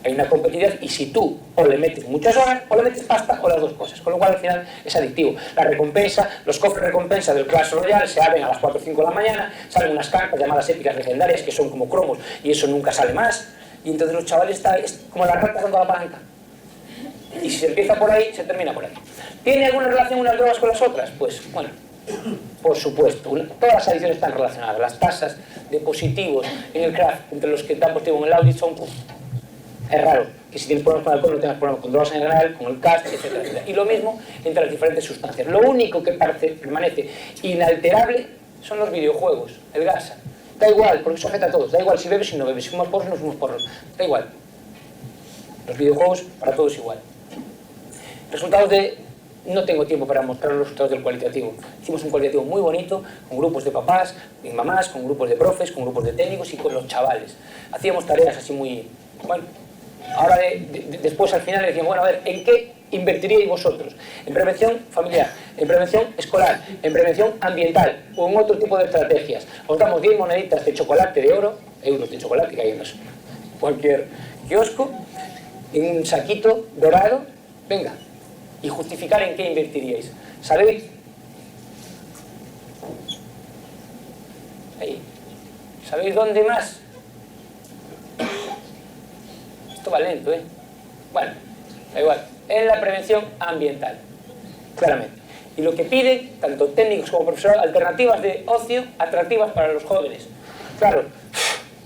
hay una competitividad, y si tú o le metes muchas horas, o le metes pasta, o las dos cosas, con lo cual al final es adictivo. La recompensa, los cofres de recompensa del Clash Royale se abren a las 4 o 5 de la mañana, salen unas cartas llamadas épicas legendarias, que son como cromos, y eso nunca sale más, y entonces los chavales es como la rata dando la palanca. Y si se empieza por ahí, se termina por ahí. ¿Tiene alguna relación unas drogas con las otras? Pues, bueno, por supuesto. Todas las adicciones están relacionadas. Las tasas de positivos en el craft entre los que dan positivo en el Audi son... es raro que si tienes problemas con alcohol no tengas problemas con drogas en general, con el cast, etcétera, etcétera. Y lo mismo entre las diferentes sustancias. Lo único que permanece inalterable son los videojuegos, el gasa. Da igual, porque sujeta a todos. Da igual si bebes y no bebes, si fumas porros o no fumas porros. Da igual. Los videojuegos para todos igual. Resultados de... No tengo tiempo para mostrar los resultados del cualitativo. Hicimos un cualitativo muy bonito, con grupos de papás, y mamás, con grupos de profes, con grupos de técnicos y con los chavales. Hacíamos tareas así muy... Bueno, ahora después al final decíamos, bueno, a ver, ¿en qué invertiríais vosotros? ¿En prevención familiar? ¿En prevención escolar? ¿En prevención ambiental? ¿O en otro tipo de estrategias? Os damos 10 moneditas de chocolate de oro, euros de chocolate, que hay en cualquier kiosco, en un saquito dorado, venga, y justificar en qué invertiríais. ¿Sabéis? Ahí. ¿Sabéis dónde más? Esto va lento, ¿eh? Bueno, da igual. En la prevención ambiental, claramente. Y lo que piden, tanto técnicos como profesores, alternativas de ocio atractivas para los jóvenes. Claro,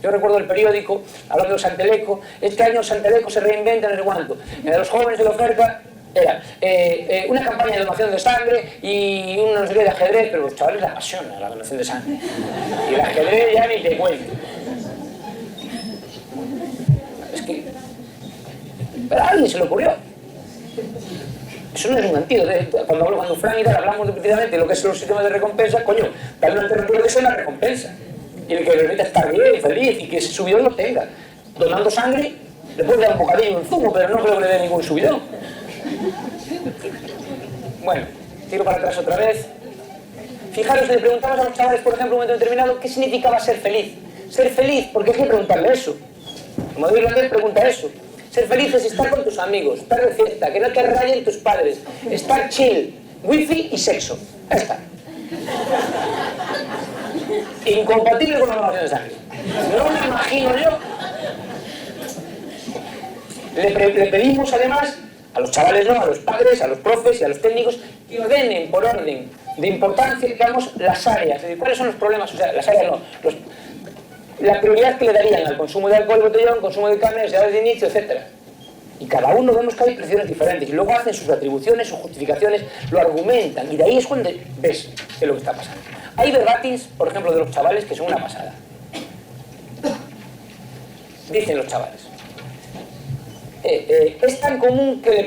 yo recuerdo el periódico, hablando de Santeleco, este año Santeleco se reinventa en el cuanto. En los jóvenes de la oferta era una campaña de donación de sangre y unos de ajedrez, pero los chavales les apasiona la donación de sangre. Y el ajedrez ya ni te cuento. Es que... Pero a alguien se le ocurrió. Eso no es un antídoto. Cuando Fran y tal hablamos precisamente de lo que son los sistemas de recompensa, coño, dale una alternativa que sea una recompensa. Y el que le permita estar bien, feliz y que ese subidón lo tenga. Donando sangre, le puede dar un bocadillo en zumo, pero no creo que le dé ningún subidón. Bueno, tiro para atrás otra vez. Fijaros, le preguntamos a los chavales, por ejemplo, en un momento determinado, ¿qué significaba ser feliz? Ser feliz, porque hay que preguntarle eso. Como David Landel pregunta eso. Ser feliz es estar con tus amigos, estar de fiesta, que no te rayen tus padres, estar chill, wifi y sexo. Ahí está. Incompatible con la donación de sangre. No me imagino yo. Le pedimos además a los chavales, no, a los padres, a los profes y a los técnicos que ordenen por orden de importancia, digamos, las áreas. Es decir, ¿cuáles son los problemas? O sea, las áreas no. La prioridad que le darían al consumo de alcohol botellón, consumo de carne, edades de inicio, etc. Y cada uno vemos que hay presiones diferentes y luego hacen sus atribuciones, sus justificaciones, lo argumentan y de ahí es cuando ves qué es lo que está pasando. Hay verbatins, por ejemplo, de los chavales que son una pasada. Dicen los chavales. Es tan común que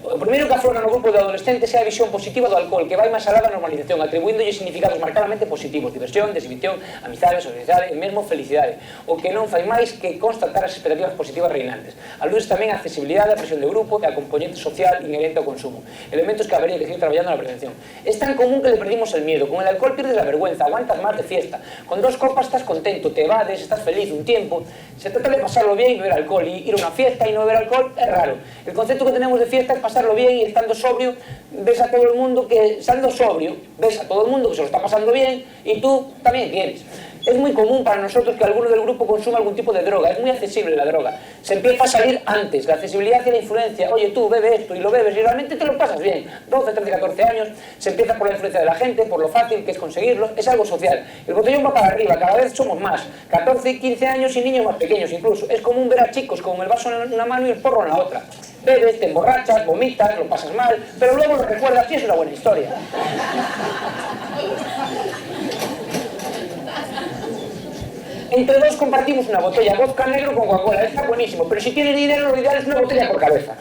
o primero que afloran los grupos de adolescentes sea a visión positiva do alcohol, que vai máis alá da normalización, atribuíndolle significados marcadamente positivos, diversión, deshibición, amizade, sociedade e mesmo felicidade, o que non fai máis que constatar as expectativas positivas reinantes. Aludes tamén a accesibilidade, a presión de grupo e a componente social inherente ao consumo, elementos que habería que seguir traballando na prevención. Es tan común que le perdimos el miedo, con el alcohol pierdes la vergüenza, aguantas más de fiesta, con 2 copas estás contento, te evades, estás feliz un tiempo, se trata de pasarlo bien y beber alcohol, y ir a una fiesta y no beber alcohol es raro. El concepto que tenemos de fiesta es pasarlo bien y estando sobrio ves a todo el mundo que, estando sobrio, ves a todo el mundo que se lo está pasando bien y tú también quieres. Es muy común para nosotros que alguno del grupo consuma algún tipo de droga, es muy accesible la droga. Se empieza a salir antes, la accesibilidad y la influencia. Oye, tú bebe esto y lo bebes y realmente te lo pasas bien. 12, 13, 14 años, se empieza por la influencia de la gente, por lo fácil que es conseguirlo, es algo social. El botellón va para arriba, cada vez somos más. 14, 15 años y niños más pequeños incluso. Es común ver a chicos con el vaso en una mano y el porro en la otra. Bebes, te emborrachas, vomitas, lo pasas mal, pero luego lo recuerdas y es una buena historia. Entre dos compartimos una botella vodka negro con Coca-Cola, está buenísimo, pero si tienes dinero lo ideal es una botella por cabeza.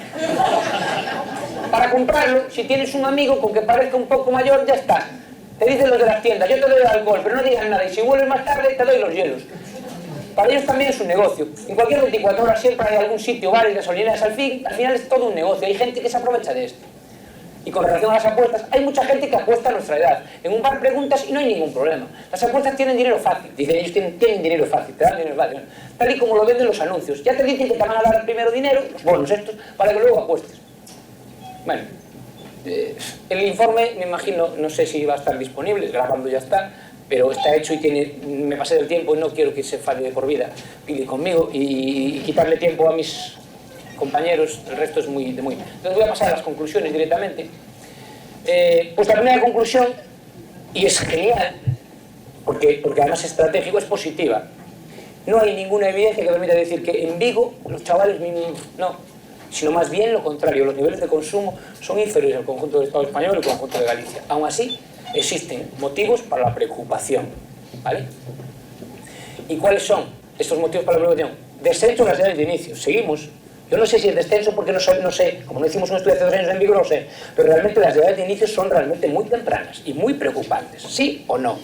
Para comprarlo, si tienes un amigo con que parezca un poco mayor, ya está. Te dicen los de las tiendas, yo te doy el alcohol, pero no digan nada, y si vuelves más tarde te doy los hielos. Para ellos también es un negocio. En cualquier 24 horas siempre hay algún sitio, bar y gasolineras al final es todo un negocio, hay gente que se aprovecha de esto. Y con relación a las apuestas, hay mucha gente que apuesta a nuestra edad. En un bar preguntas y no hay ningún problema. Las apuestas tienen dinero fácil. Dicen ellos tienen dinero fácil, te dan dinero fácil. Tal y como lo venden los anuncios. Ya te dicen que te van a dar primero dinero, los bonos estos, para que luego apuestes. Bueno, el informe, me imagino, no sé si va a estar disponible, grabando ya está, pero está hecho y me pasé del tiempo y no quiero que se falle de por vida, Pili conmigo, y quitarle tiempo a mis compañeros, el resto es muy... Entonces voy a pasar a las conclusiones directamente. Pues la primera conclusión, y es genial, porque además es estratégico, es positiva. No hay ninguna evidencia que permita decir que en Vigo los chavales no, sino más bien lo contrario, los niveles de consumo son inferiores al conjunto del Estado español y al conjunto de Galicia. Aún así, existen motivos para la preocupación, ¿vale? ¿Y cuáles son estos motivos para la preocupación? Descenso en las edades de inicio, seguimos. Yo no sé si es descenso porque no sé, como no hicimos un estudio hace 2 años en Vigo, no sé, pero realmente las edades de inicio son realmente muy tempranas y muy preocupantes, ¿sí o no?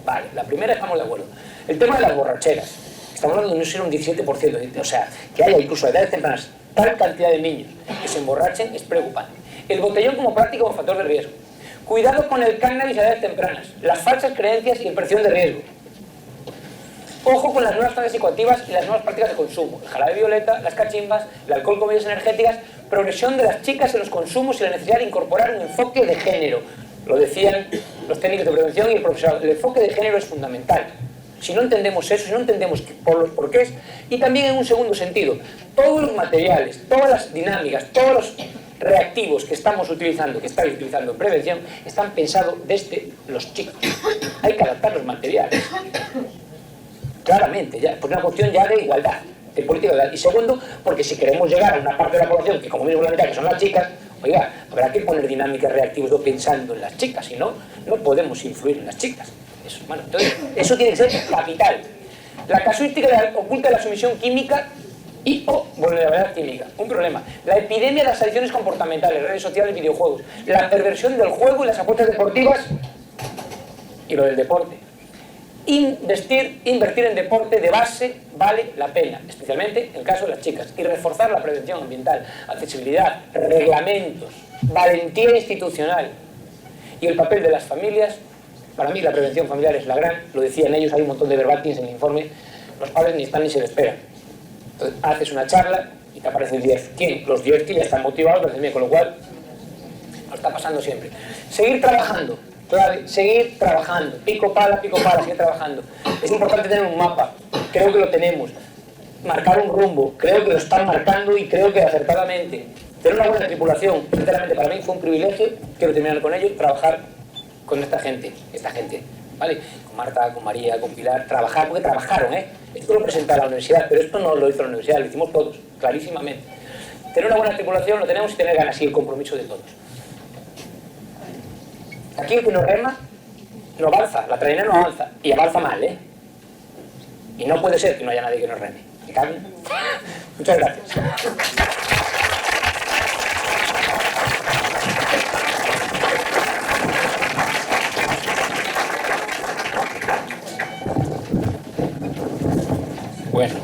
Vale, la primera estamos de acuerdo. El tema de las borracheras, estamos hablando de no ser un 17%, o sea, que haya incluso a edades tempranas tal cantidad de niños que se emborrachen es preocupante. El botellón como práctica o factor de riesgo. Cuidado con el cannabis a edades tempranas, las falsas creencias y percepción de riesgo. Ojo con las nuevas sustancias psicoactivas y las nuevas prácticas de consumo. El jarabe violeta, las cachimbas, el alcohol con bebidas energéticas, progresión de las chicas en los consumos y la necesidad de incorporar un enfoque de género. Lo decían los técnicos de prevención y el profesorado. El enfoque de género es fundamental. Si no entendemos eso, si no entendemos por los porqués, y también en un segundo sentido, todos los materiales, todas las dinámicas, todos los reactivos que estamos utilizando, que estáis utilizando en prevención, están pensados desde los chicos. Hay que adaptar los materiales. Claramente, ya, por una cuestión ya de igualdad, de política de igualdad. Y segundo, porque si queremos llegar a una parte de la población que como mismo la mitad que son las chicas, oiga, habrá que poner dinámicas reactivas pensando en las chicas, si no, no podemos influir en las chicas. Eso, bueno, entonces, eso tiene que ser capital. La casuística oculta de la sumisión química y o vulnerabilidad química. Un problema. La epidemia de las adicciones comportamentales, redes sociales, videojuegos. La perversión del juego y las apuestas deportivas y lo del deporte. Invertir en deporte de base vale la pena, especialmente en el caso de las chicas. Y reforzar la prevención ambiental, accesibilidad, reglamentos, valentía institucional. Y el papel de las familias. Para mí la prevención familiar es la gran, lo decían ellos, hay un montón de verbatins en el informe, los padres ni están ni se les esperan. Entonces haces una charla y te aparecen 10. ¿Quién? Los 10 que ya están motivados, con lo cual nos está pasando siempre. Seguir trabajando, clave, seguir trabajando, pico pala, seguir trabajando. Es importante tener un mapa, creo que lo tenemos. Marcar un rumbo, creo que lo están marcando y creo que acertadamente. Tener una buena tripulación, sinceramente para mí fue un privilegio, quiero terminar con ello, trabajar con esta gente, ¿vale? Con Marta, con María, con Pilar, trabajar, porque trabajaron, ¿eh? Esto lo presenta la universidad, pero esto no lo hizo la universidad, lo hicimos todos, clarísimamente. Tener una buena tripulación lo tenemos y tener ganas y el compromiso de todos. Aquí el que no rema, no avanza, la traina no avanza, y avanza mal, ¿eh? Y no puede ser que no haya nadie que nos reme. ¿Me caben? Muchas gracias. Bueno,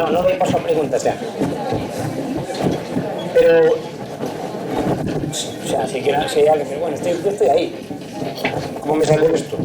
no doy paso a preguntas ya. Pero, o sea, si hay alguien, bueno, yo estoy ahí. ¿Cómo me salgo de esto?